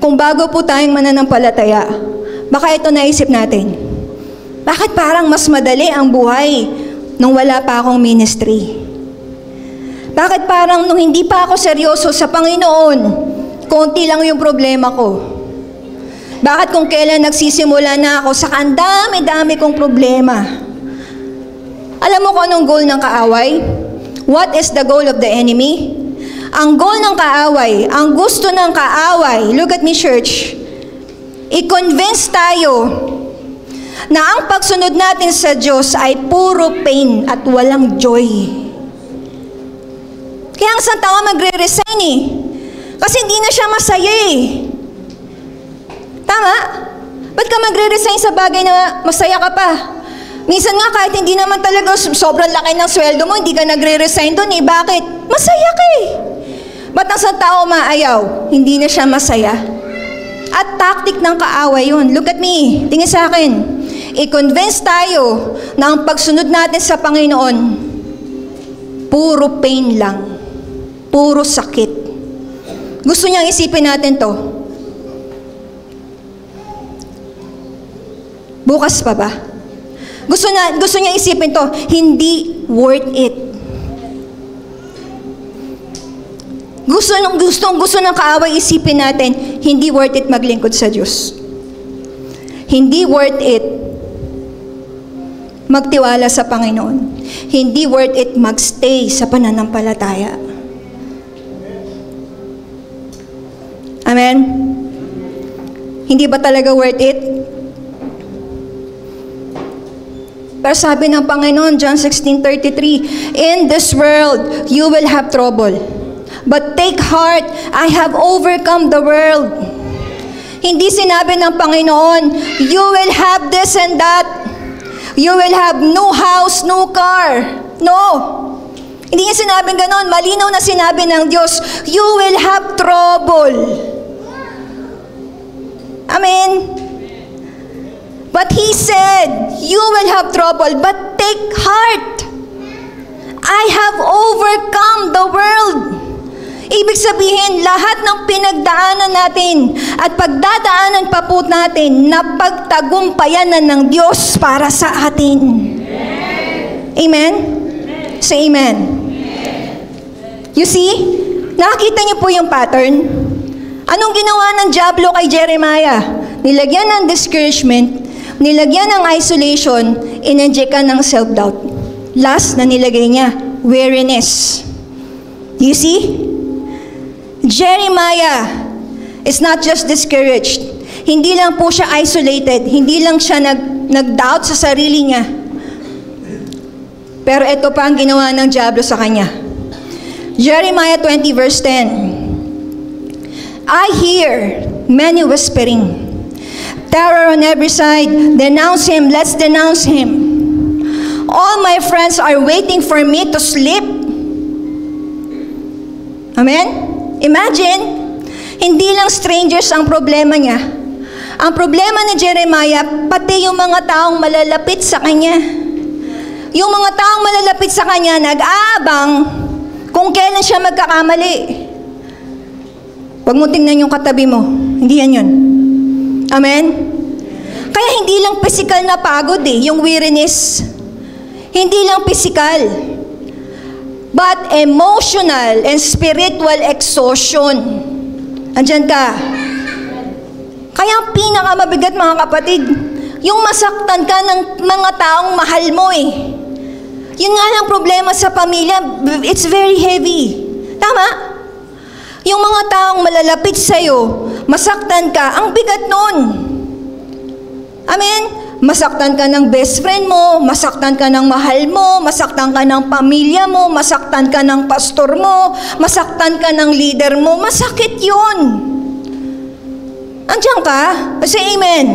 Kung bago po tayong mananampalataya, baka ito naisip natin. Bakit parang mas madali ang buhay nung wala pa akong ministry? Bakit parang nung hindi pa ako seryoso sa Panginoon, konti lang yung problema ko? Bakit kung kailan nagsisimula na ako, saka ang dami-dami kong problema? Alam mo kung anong goal ng kaaway? What is the goal of the enemy? Ang goal ng kaaway, ang gusto ng kaaway, look at me church, i-convince tayo na ang pagsunod natin sa Diyos ay puro pain at walang joy. Kaya ang isang tao magre-resign eh. Kasi hindi na siya masaya eh. Tama? Ba't ka magre-resign sa bagay na masaya ka pa? Minsan nga kahit hindi naman talaga sobrang laki ng sweldo mo, hindi ka nagre-resign doon eh. Bakit? Masaya ka eh. Ba't ang isang tao maayaw? Hindi na siya masaya. At tactic ng kaaway yun. Look at me. Tingin sa akin. I-convince tayo na ang pagsunod natin sa Panginoon, puro pain lang. Puro sakit. Gusto niyang isipin natin to. Bukas pa ba? Gusto niya isipin to. Hindi worth it. Gusto ng kaaway isipin natin, hindi worth it maglingkod sa Diyos. Hindi worth it magtiwala sa Panginoon. Hindi worth it magstay sa pananampalataya. Amen? Hindi ba talaga worth it? Pero sabi ng Panginoon, John 16:33, in this world, you will have trouble. But take heart, I have overcome the world. Hindi sinabi ng Panginoon, you will have this and that. You will have new house, new car. No. Hindi niya sinabing ganon. Malinaw na sinabi ng Diyos, you will have trouble. Amen. But He said, you will have trouble, but take heart. I have overcome the world. Ibig sabihin, lahat ng pinagdaanan natin at pagdadaanan pa po natin, napagtagumpayan na ng Diyos para sa atin. Amen? Say amen. You see? Nakakita niyo po yung pattern? Anong ginawa ng dyablo kay Jeremiah? Nilagyan ng discouragement, nilagyan ng isolation, inanjekan ng self-doubt. Last na nilagay niya, weariness. You see? Jeremiah is not just discouraged. Hindi lang po siya isolated. Hindi lang siya nag-doubt sa sarili niya. Pero ito pa ang ginawa ng diablo sa kanya. Jeremiah 20 verse 10. I hear many whispering. Terror on every side. Denounce him. Let's denounce him. All my friends are waiting for me to sleep. Amen? Imagine, hindi lang strangers ang problema niya. Ang problema ni Jeremiah, pati yung mga taong malalapit sa kanya. Yung mga taong malalapit sa kanya, nag-aabang kung kailan siya magkakamali. Huwag mo tingnan yung katabi mo. Hindi yan yun. Amen? Kaya hindi lang physical na pagod yung weariness. Hindi lang physical. but emotional and spiritual exhaustion. Andyan ka. Kaya ang pinakamabigat, mga kapatid, yung masaktan ka ng mga taong mahal mo eh. Yun nga lang problema sa pamilya, it's very heavy. Tama? Yung mga taong malalapit sa'yo, masaktan ka, ang bigat nun. Amen? Masaktan ka ng best friend mo, masaktan ka ng mahal mo, masaktan ka ng pamilya mo, masaktan ka ng pastor mo, masaktan ka ng leader mo, masakit yun. Andiyan ka? Say amen.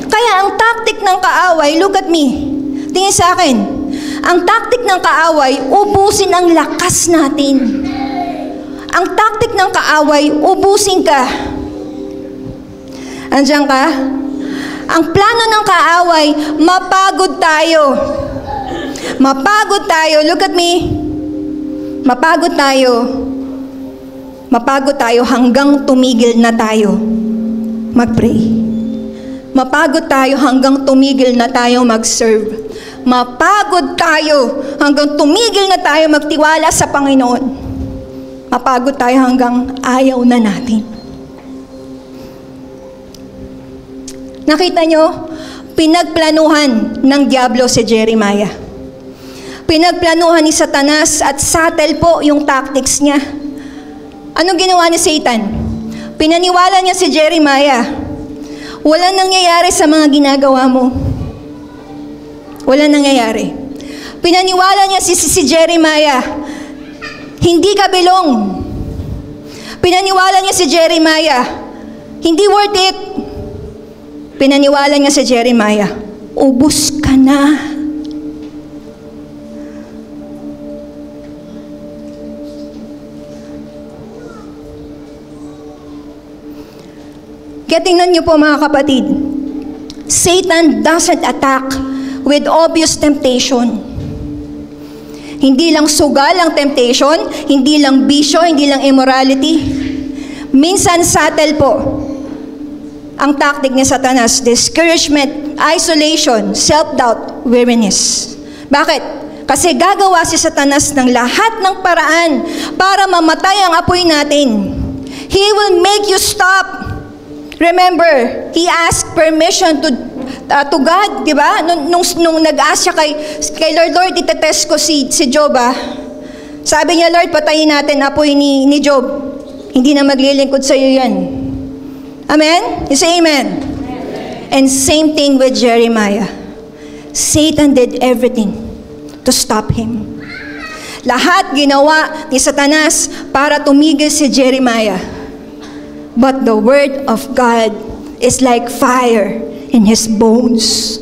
Kaya ang tactic ng kaaway, look at me, tingin sa akin, ang tactic ng kaaway, ubusin ang lakas natin. Ang tactic ng kaaway, ubusin ka. Andiyan ka? Ang plano ng kaaway, mapagod tayo. Mapagod tayo. Look at me. Mapagod tayo. Mapagod tayo hanggang tumigil na tayo mag-pray. Mapagod tayo hanggang tumigil na tayo mag-serve. Mapagod tayo hanggang tumigil na tayo magtiwala sa Panginoon. Mapagod tayo hanggang ayaw na natin. Nakita nyo, pinagplanuhan ng Diablo si Jeremiah. Pinagplanuhan ni Satanas at subtle po yung tactics niya. Anong ginawa ni Satan? Pinaniwala niya si Jeremiah. Walang nangyayari sa mga ginagawa mo. Walang nangyayari. Pinaniwala niya si Jeremiah. Hindi ka belong. Pinaniwala niya si Jeremiah. Hindi worth it. Pinaniwala niya si Jeremiah. Ubus ka na. Kaya tingnan niyo po, mga kapatid. Satan doesn't attack with obvious temptation. Hindi lang sugal ang temptation, hindi lang bisyo, hindi lang immorality. Minsan subtle po ang tactic ni Satanas: discouragement, isolation, self-doubt, weariness. Bakit? Kasi gagawa si Satanas ng lahat ng paraan para mamatay ang apoy natin. He will make you stop. Remember, he asked permission to God, di ba? Nung nag-ask siya kay Lord, itetest ko si Job, Sabi niya, Lord, patayin natin apoy ni Job. Hindi na maglilingkod sa iyo yan. Amen? You say amen? And same thing with Jeremiah. Satan did everything to stop him. Lahat ginawa ni Satanas para tumigil si Jeremiah. But the word of God is like fire in his bones.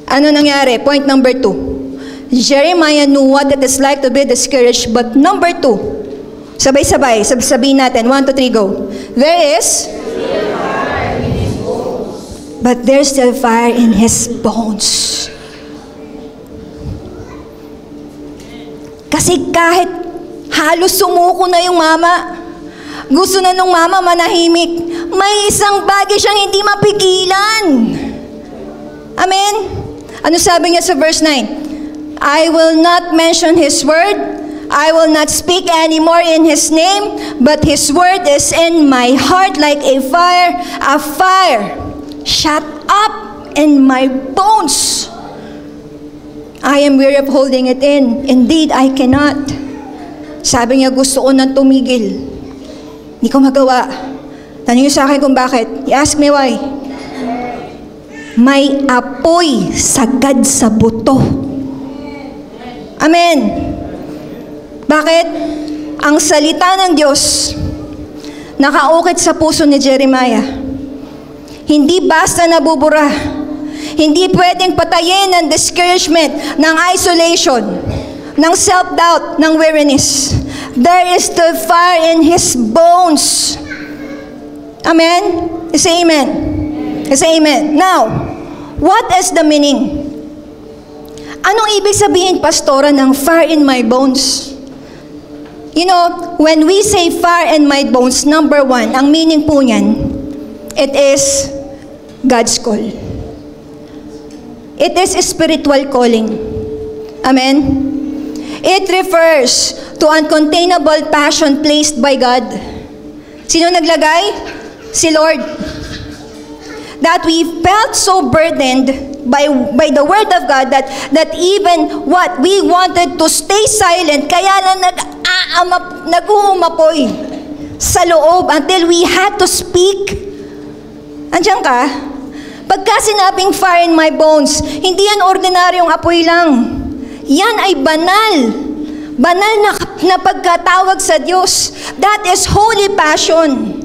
Ano nangyari? Point number 2. Jeremiah knew what it is like to be discouraged. But number 2, sabay-sabay, sabihin natin, 1, 2, 3, go. There is fire in his bones. But there's still fire in his bones. Kasi kahit halos sumuko na yung mama, gusto na nung mama manahimik, may isang bagay siyang hindi mapigilan. Amen? Ano sabi niya sa verse 9? I will not mention His word, I will not speak anymore in His name, but His word is in my heart like a fire shut up in my bones. I am weary of holding it in. Indeed, I cannot. Sabi niya, gusto ko nang tumigil. Hindi ko magawa. Tanong niyo sa akin kung bakit. You ask me why. May apoy sagad sa buto. Amen. Bakit? Ang salita ng Diyos nakaukit sa puso ni Jeremiah. Hindi basta nabubura. Hindi pwedeng patayin ng discouragement, ng isolation, ng self-doubt, ng weariness. There is the fire in his bones. Amen? Say amen. Say amen. Now, what is the meaning? Anong ibig sabihin, pastora, ng fire in my bones? You know, when we say fire in my bones, number 1, ang meaning po niyan, it is God's call. It is a spiritual calling. Amen? It refers to uncontainable passion placed by God. Sino naglagay? Si Lord. That we felt so burdened by the Word of God that even what we wanted to stay silent, kaya lang nag-uumapoy sa loob until we had to speak. Andiyan ka? Pagka sinabing fire in my bones, hindi yan ordinaryong apoy lang. Yan ay banal. Banal na pagkatawag sa Diyos. That is holy passion.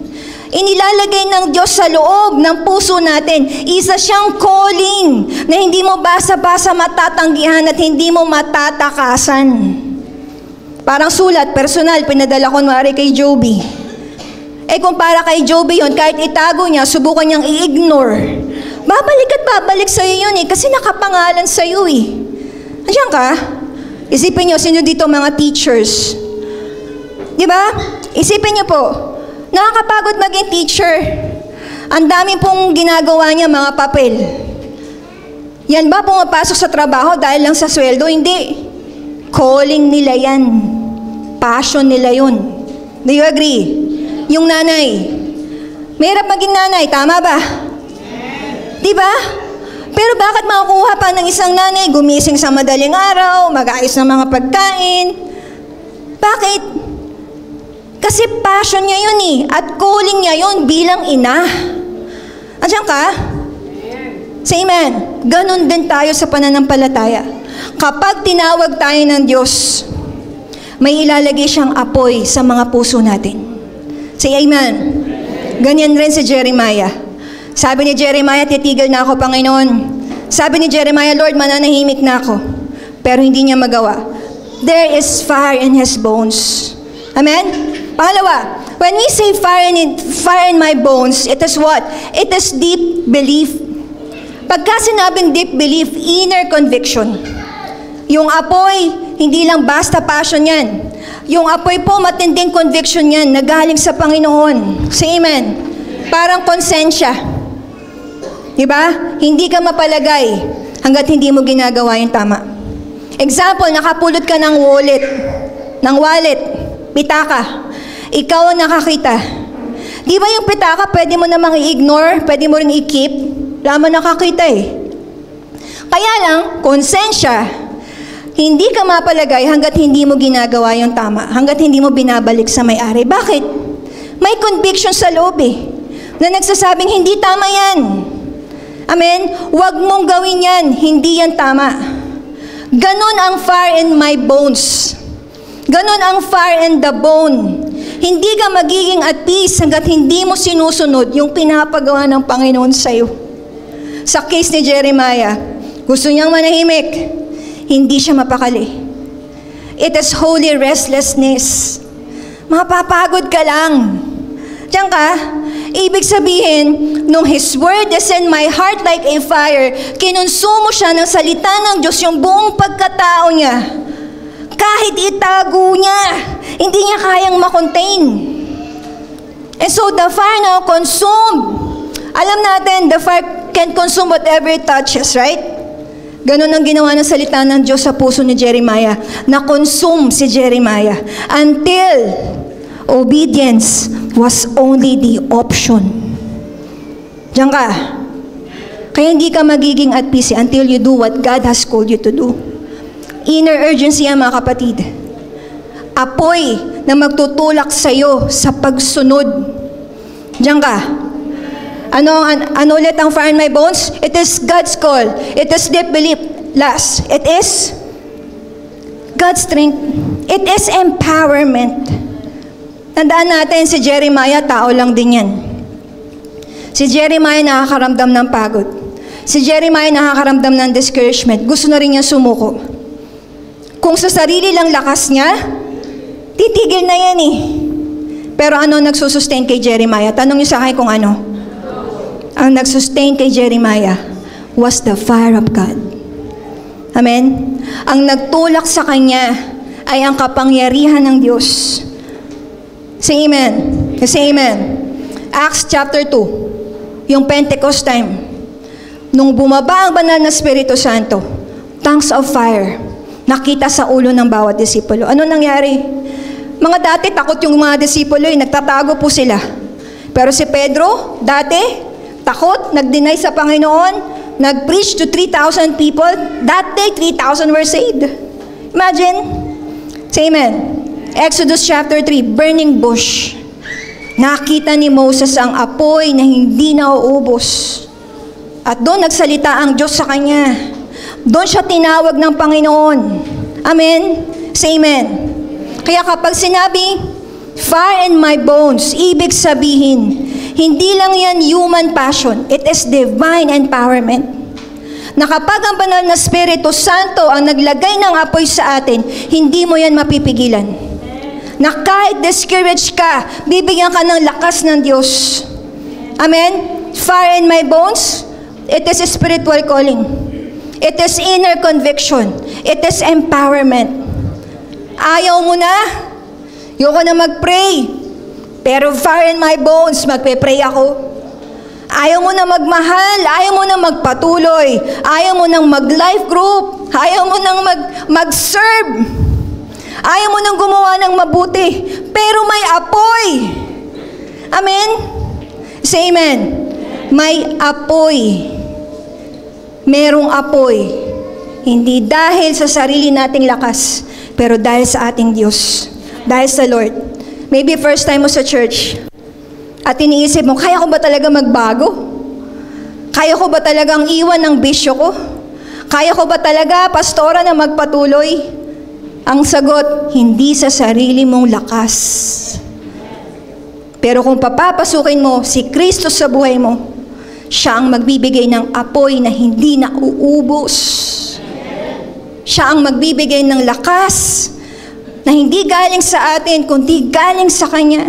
Inilalagay ng Diyos sa loob ng puso natin. Isa siyang calling na hindi mo basa-basa matatanggihan at hindi mo matatakasan. Parang sulat, personal, pinadala ko nwari kay Joby. Kung para kay Joby yun, kahit itago niya, subukan niyang i-ignore. Babalik at babalik sa'yo yun kasi nakapangalan sa'yo Andiyan ka? Isipin niyo, sino dito mga teachers? Di ba? Isipin niyo po, nakakapagod maging teacher. Ang dami pong ginagawa niya mga papel. Yan ba pumapasok sa trabaho dahil lang sa sweldo? Hindi. Calling nila yan. Passion nila yun. Do you agree? Yung nanay. Mahirap maging nanay, tama ba? Di ba? Pero bakit makukuha pa ng isang nanay gumising sa madaling araw, mag-ayos ng mga pagkain? Bakit? Kasi passion niya yun at calling niya yun bilang ina. Andiyan ka? Say amen. Ganon din tayo sa pananampalataya. Kapag tinawag tayo ng Diyos, may ilalagay siyang apoy sa mga puso natin. Say amen. Ganyan rin si Jeremiah. Sabi ni Jeremiah, titigil na ako, Panginoon. Sabi ni Jeremiah, Lord, mananahimik na ako. Pero hindi niya magawa. There is fire in his bones. Amen? Pangalawa, when we say fire in my bones, it is what? It is deep belief. Pagka sinabing deep belief, inner conviction. Yung apoy, hindi lang basta passion yan. Yung apoy po, matinding conviction yan, nagaling sa Panginoon. Say amen. Parang konsensya. Diba? Hindi ka mapalagay hanggat hindi mo ginagawa yung tama. Example, nakapulot ka ng wallet, pitaka. Ikaw ang nakakita. Di ba yung pitaka pwede mo namang i-ignore, pwede mo rin i-keep? Wala mo nakakita Kaya lang, konsensya, hindi ka mapalagay hanggat hindi mo ginagawa yung tama, hanggat hindi mo binabalik sa may-ari. Bakit? May conviction sa loob na nagsasabing hindi tama yan. Amen? Huwag mong gawin yan. Hindi yan tama. Ganon ang fire in my bones. Ganon ang fire in the bone. Hindi ka magiging at peace hanggat hindi mo sinusunod yung pinapagawa ng Panginoon sa'yo. Sa case ni Jeremiah, gusto niyang manahimik. Hindi siya mapakali. It is holy restlessness. Mapapagod ka lang. Diyan ka? Ibig sabihin, nung His Word is in my heart like a fire, kinonsumo siya ng salita ng Diyos yung buong pagkatao niya. Kahit itago niya, hindi niya kayang makontain. And so the fire now consumed. Alam natin, the fire can consume whatever it touches, right? Ganon ang ginawa ng salita ng Diyos sa puso ni Jeremiah. Na-consume si Jeremiah until obedience was only the option. Diyan ka. Kaya hindi ka magiging at peace until you do what God has called you to do. Inner urgency yan, mga kapatid. Apoy na magtutulak sa'yo sa pagsunod. Diyan ka. Ano ulit ang fire in my bones? It is God's call. It is deep belief. Last, it is God's strength. It is empowerment. Tandaan natin, si Jeremiah, tao lang din yan. Si Jeremiah nakakaramdam ng pagod. Si Jeremiah nakakaramdam ng discouragement. Gusto na rin niya sumuko. Kung sa sarili lang lakas niya, titigil na yan Pero ano nagsusustain kay Jeremiah? Tanong niyo sa akin kung ano. Ang nagsustain kay Jeremiah was the fire of God. Amen? Ang nagtulak sa kanya ay ang kapangyarihan ng Diyos. Say amen. Say amen. Acts chapter 2, yung Pentecost time. Nung bumaba ang banal na Espiritu Santo, tongues of fire, nakita sa ulo ng bawat disipulo. Ano nangyari? Mga dati, takot yung mga disipulo, nagtatago po sila. Pero si Pedro, dati, takot, nag-deny sa Panginoon, nag-preach to 3,000 people. That day, 3,000 were saved. Imagine. Say amen. Exodus chapter 3, burning bush. Nakita ni Moses ang apoy na hindi nauubos. At doon nagsalita ang Diyos sa kanya. Doon siya tinawag ng Panginoon. Amen? Say amen. Kaya kapag sinabi, fire in my bones, ibig sabihin, hindi lang yan human passion. It is divine empowerment. Na kapag ang banal na Espiritu Santo ang naglagay ng apoy sa atin, hindi mo yan mapipigilan. Na kahit discouraged ka, bibigyan ka ng lakas ng Diyos. Amen? Fire in my bones, it is a spiritual calling. It is inner conviction. It is empowerment. Ayaw mo na? Ayoko na mag-pray. Pero fire in my bones, magpe-pray ako. Ayaw mo na magmahal. Ayaw mo na magpatuloy. Ayaw mo nang mag-life group. Ayaw mo nang mag-serve. Ayaw mo nang gumawa ng mabuti. Pero may apoy. Amen? Say amen. May apoy. Merong apoy. Hindi dahil sa sarili nating lakas, pero dahil sa ating Diyos. Dahil sa Lord. Maybe first time mo sa church. At iniisip mo, kaya ko ba talaga magbago? Kaya ko ba talagang iwan ng bisyo ko? Kaya ko ba talaga, pastora, na magpatuloy? Ang sagot, hindi sa sarili mong lakas. Pero kung papapasukin mo si Kristo sa buhay mo, siya ang magbibigay ng apoy na hindi nauubos. Siya ang magbibigay ng lakas na hindi galing sa atin, kundi galing sa Kanya.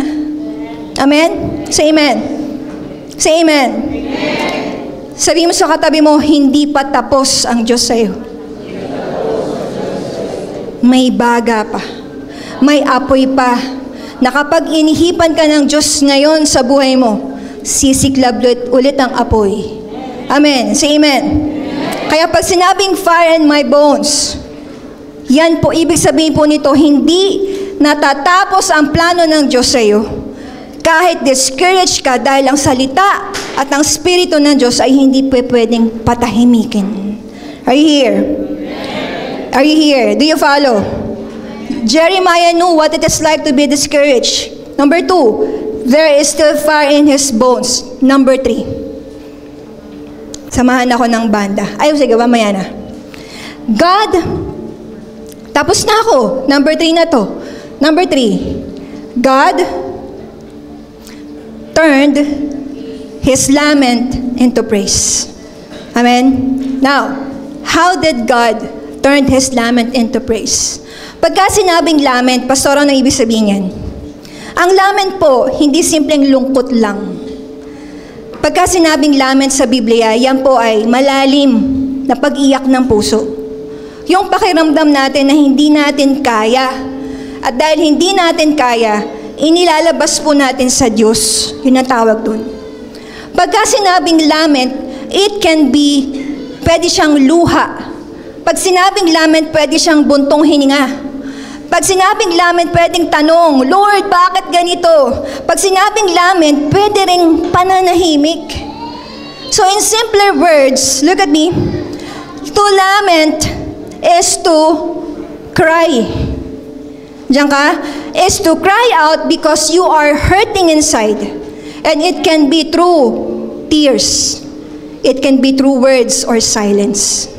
Amen? Say amen. Say amen. Sabi mo sa katabi mo, hindi pa tapos ang Diyos sa'yo. May baga pa. May apoy pa. Na kapag inihipan ka ng Diyos ngayon sa buhay mo, sisiklab ulit ang apoy. Amen. Say amen. Kaya pag sinabing fire in my bones, yan po, ibig sabihin po nito, hindi natatapos ang plano ng Diyos sa iyo. Kahit discouraged ka dahil ang salita at ang Espiritu ng Diyos ay hindi pwedeng patahimikin. Are you here? Are you here? Do you follow? Jeremiah knew what it is like to be discouraged. Number 2, there is still fire in his bones. Number 3, samahan ako ng banda. Ay, sige, mamaya na. God, tapos na ako. Number 3 na to. Number 3, God turned his lament into praise. Amen? Now, how did God turn his lament into praise? Pagka sinabing lament, pastor, ano ibig sabihin yan? Ang lament po, hindi simpleng lungkot lang. Pagka sinabing lament sa Biblia, yan po ay malalim na pag-iyak ng puso. Yung pakiramdam natin na hindi natin kaya. At dahil hindi natin kaya, inilalabas po natin sa Diyos. Yun ang tawag dun. Pagka sinabing lament, it can be, pwede siyang luha. Pag sinabing lament, pwede siyang buntong hininga. Pag sinabing lament, pwedeng tanong, Lord, bakit ganito? Pag sinabing lament, pwede rin pananahimik. So in simpler words, look at me, to lament is to cry. Diyan ka? Is to cry out because you are hurting inside. And it can be through tears. It can be through words or silence.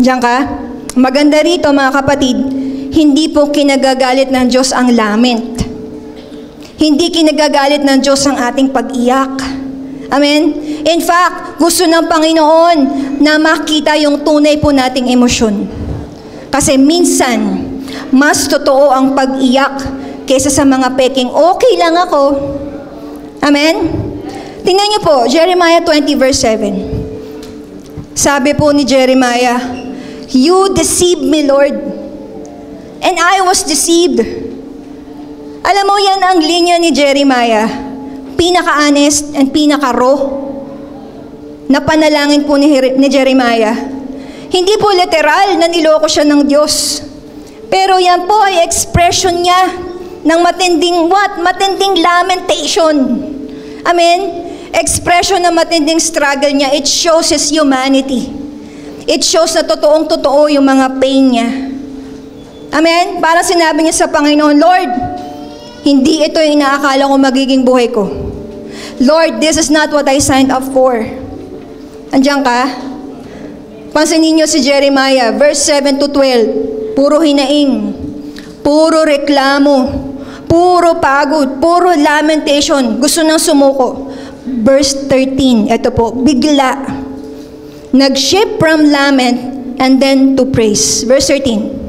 Diyan ka? Maganda rito mga kapatid, hindi po kinagagalit ng Diyos ang lament. Hindi kinagagalit ng Diyos ang ating pag-iyak. Amen? In fact, gusto ng Panginoon na makita yung tunay po nating emosyon. Kasi minsan, mas totoo ang pag-iyak kaysa sa mga peking, okay lang ako. Amen? Tingnan niyo po, Jeremiah 20 verse 7. Sabi po ni Jeremiah, you deceived me, Lord, and I was deceived. Alam mo, yan ang linya ni Jeremiah. Pinaka-honest and pinaka-raw na panalangin po ni Jeremiah. Hindi po literal na niloko siya ng Diyos. Pero yan po ay expression niya ng matinding what? Matinding lamentation. Amen? Expression ng matinding struggle niya. It shows his humanity. It shows na totoong-totoo yung mga pain niya. Amen? Parang sinabi niya sa Panginoon, Lord, hindi ito yung inaakala ko magiging buhay ko. Lord, this is not what I signed up for. Andiyan ka? Pansinin niyo si Jeremiah, verse 7 to 12. Puro hinaing, puro reklamo, puro pagod, puro lamentation. Gusto nang sumuko. Verse 13, ito po, bigla. Nag-shift from lament and then to praise. Verse 13.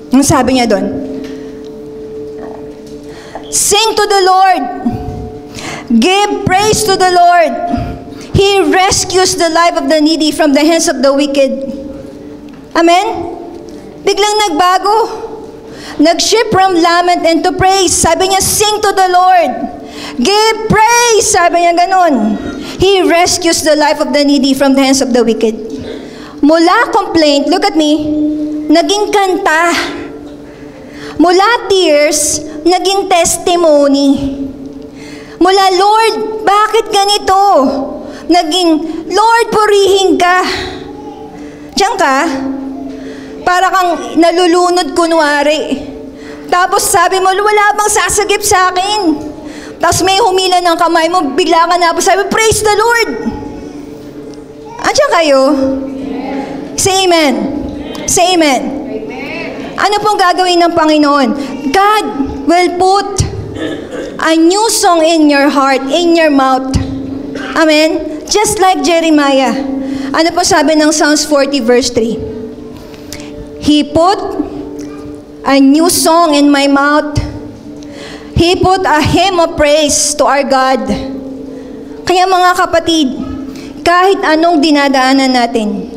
Ang sabi niya doon, sing to the Lord. Give praise to the Lord. He rescues the life of the needy from the hands of the wicked. Amen? Biglang nagbago. Nag-shift from lament and to praise. Sabi niya, sing to the Lord. Give praise. Sabi niya ganun. He rescues the life of the needy from the hands of the wicked. Mula complaint, look at me, naging kanta. Mula tears, naging testimony. Mula, Lord, bakit ganito? Naging, Lord, purihin ka. Diyan ka? Para kang nalulunod kunwari. Tapos sabi mo, wala bang sasagip sa akin? Tapos may humila ng kamay mo, bigla ka na po sabi, praise the Lord. Andiyan kayo? Say amen. Say amen. Ano pong gagawin ng Panginoon? God will put a new song in your heart, in your mouth. Amen? Just like Jeremiah. Ano po sabi ng Psalms 40 verse 3? He put a new song in my mouth. He put a hymn of praise to our God. Kaya mga kapatid, kahit anong dinadaanan natin,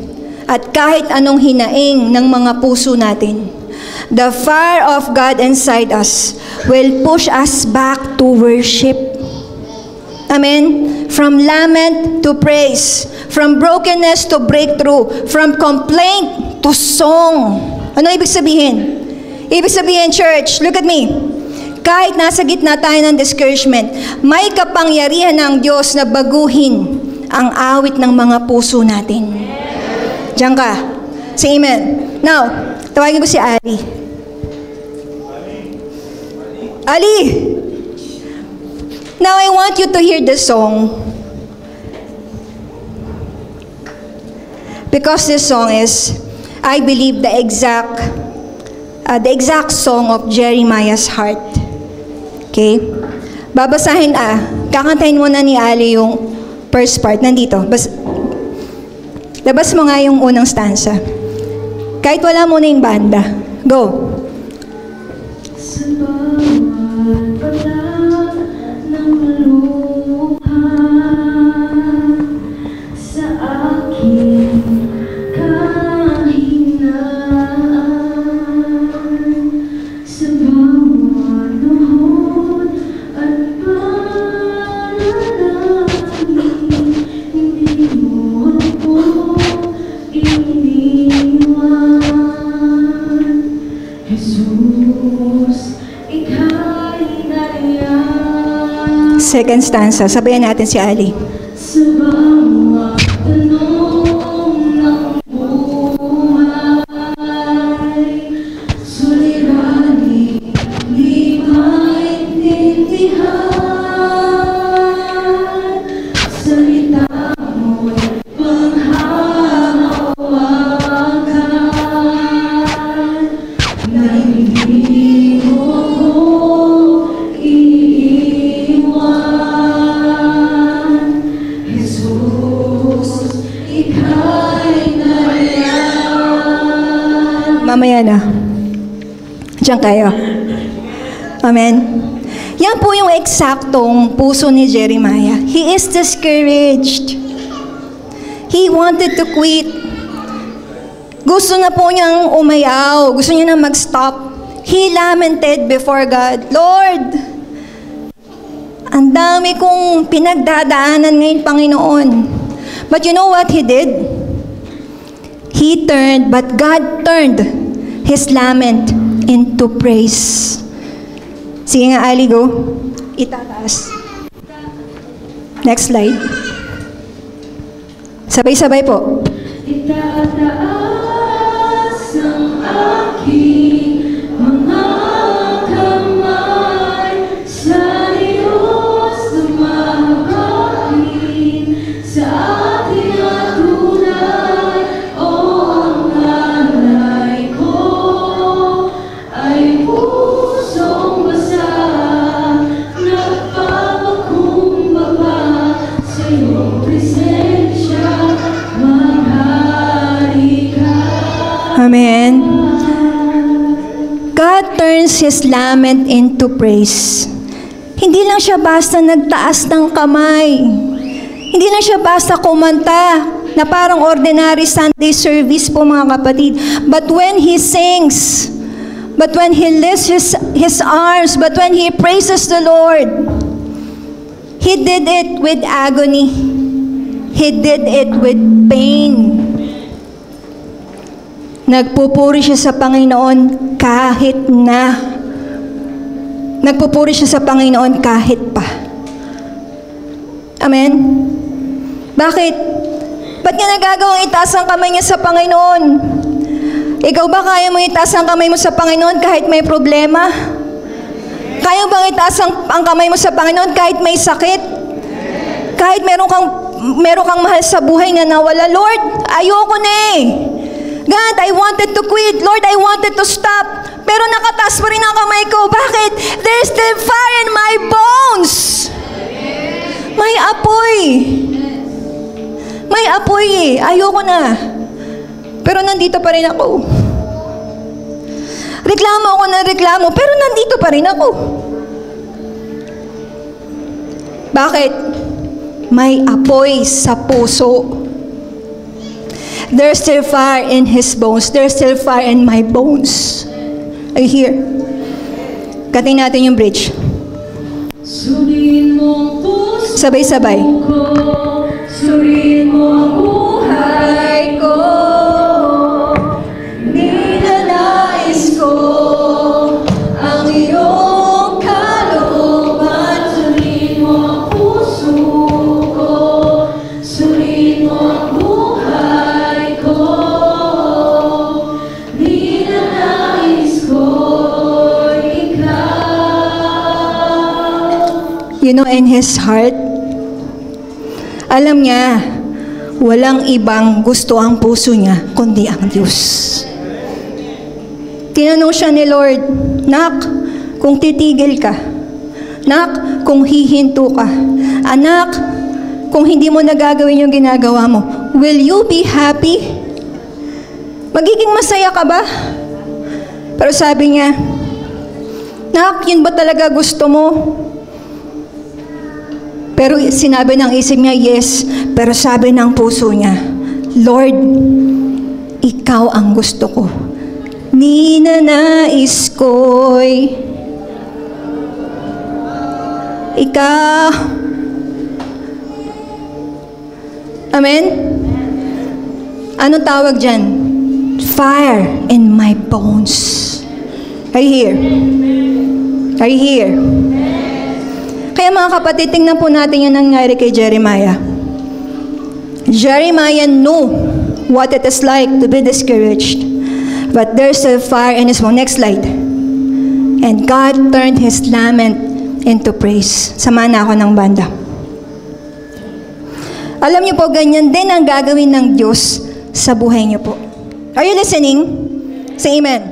at kahit anong hinaing ng mga puso natin, the fire of God inside us will push us back to worship. Amen? From lament to praise, from brokenness to breakthrough, from complaint to song. Ano ibig sabihin? Ibig sabihin, church, look at me. Kahit nasa gitna tayo ng discouragement, may kapangyarihan ng Diyos na baguhin ang awit ng mga puso natin. Diyan ka. Say amen. Now, tawagin ko si Ali. Ali! Now, I want you to hear the song. Because this song is, I believe, the exact song of Jeremiah's heart. Okay? Babasahin, kakantahin mo na ni Ali yung first part. Nandito. Labas mo nga yung unang stanza. Kahit wala mo na yung banda. Go. Sa bawat pala ng luha, sa aking kahinaan, sa bawat luhod at panalangin, hindi mo ako iniwan. Jesus, ika'y nariyan. Second stanza. Sabayan natin si Ali. Sa bawat tanong ng buhay, suliranin, di maintindihan. Salita mo'y panghahawakan, na hindi mo ko iiwan. Jesus, ika'y nariyan. Mamaya na. Diyan kayo. Amen. Yan po yung eksaktong puso ni Jeremiah. He is discouraged. He wanted to quit. Gusto na po niyang umayaw. Gusto niya na mag-stop. He lamented before God, Lord, ang dami kong pinagdadaanan ngayon, Panginoon. But you know what he did? But God turned his lament into praise. Sige nga, Ali, go. Itataas. Next slide. Sabay-sabay po. Itataas ang aking mga kamay sa Diyos na mahabagin sa ating tunay. O ang alay ko ay pusong basa, nagpapakumbaba sa iyong presensya. Amen. God turns his lament into praise. Hindi lang siya basta nagtaas ng kamay. Hindi lang siya basta kumanta na parang ordinary Sunday service po, mga kapatid. But when he sings, but when he lifts his arms, but when he praises the Lord, he did it with agony. He did it with pain. Nagpupuri siya sa Panginoon kahit na. Nagpupuri siya sa Panginoon kahit pa. Amen? Bakit? Ba't niya nagagawang itaas ang kamay niya sa Panginoon? Ikaw ba kaya mo itaas ang kamay mo sa Panginoon kahit may problema? Kaya bang itaas ang kamay mo sa Panginoon kahit may sakit? Kahit meron kang mahal sa buhay na nawala. Lord, ayoko na eh. God, I wanted to quit. Lord, I wanted to stop. Pero nakataas pa rin ang kamay ko. Bakit? There's still fire in my bones. May apoy. May apoy eh. Ayoko na. Pero nandito pa rin ako. Reklamo ako ng reklamo, pero nandito pa rin ako. Bakit? May apoy sa puso. There's still fire in his bones. There's still fire in my bones. Are you here? Kating natin yung bridge. Suriin mo ang puso Sabay-sabay. ko, suriin mo ang buhay ko. Ninanais ko ang iyong kalooban. Suriin mo ang puso ko, suriin mo ang buhay ko. Ninanais ko ikaw. You know, in his heart, alam niya, walang ibang gusto ang puso niya, kundi ang Diyos. Tinanong siya ni Lord, Nak, kung titigil ka, Nak, kung hihinto ka, Anak, kung hindi mo nagagawin yung ginagawa mo, will you be happy? Magiging masaya ka ba? Pero sabi niya, Nak, yun ba talaga gusto mo? Pero sinabi ng isip niya, yes. Pero sabi ng puso niya, Lord, ikaw ang gusto ko. Ninanais ko'y ikaw. Amen? Anong tawag dyan? Fire in my bones. Are you here? Are you here? Kaya mga kapatid, tingnan po natin yung nangyari kay Jeremiah. Jeremiah knew what it is like to be discouraged. But there's a fire in his bones. Next slide. And God turned his lament into praise. Samahan na ako ng banda. Alam niyo po, ganyan din ang gagawin ng Diyos sa buhay niyo po. Are you listening? Say amen.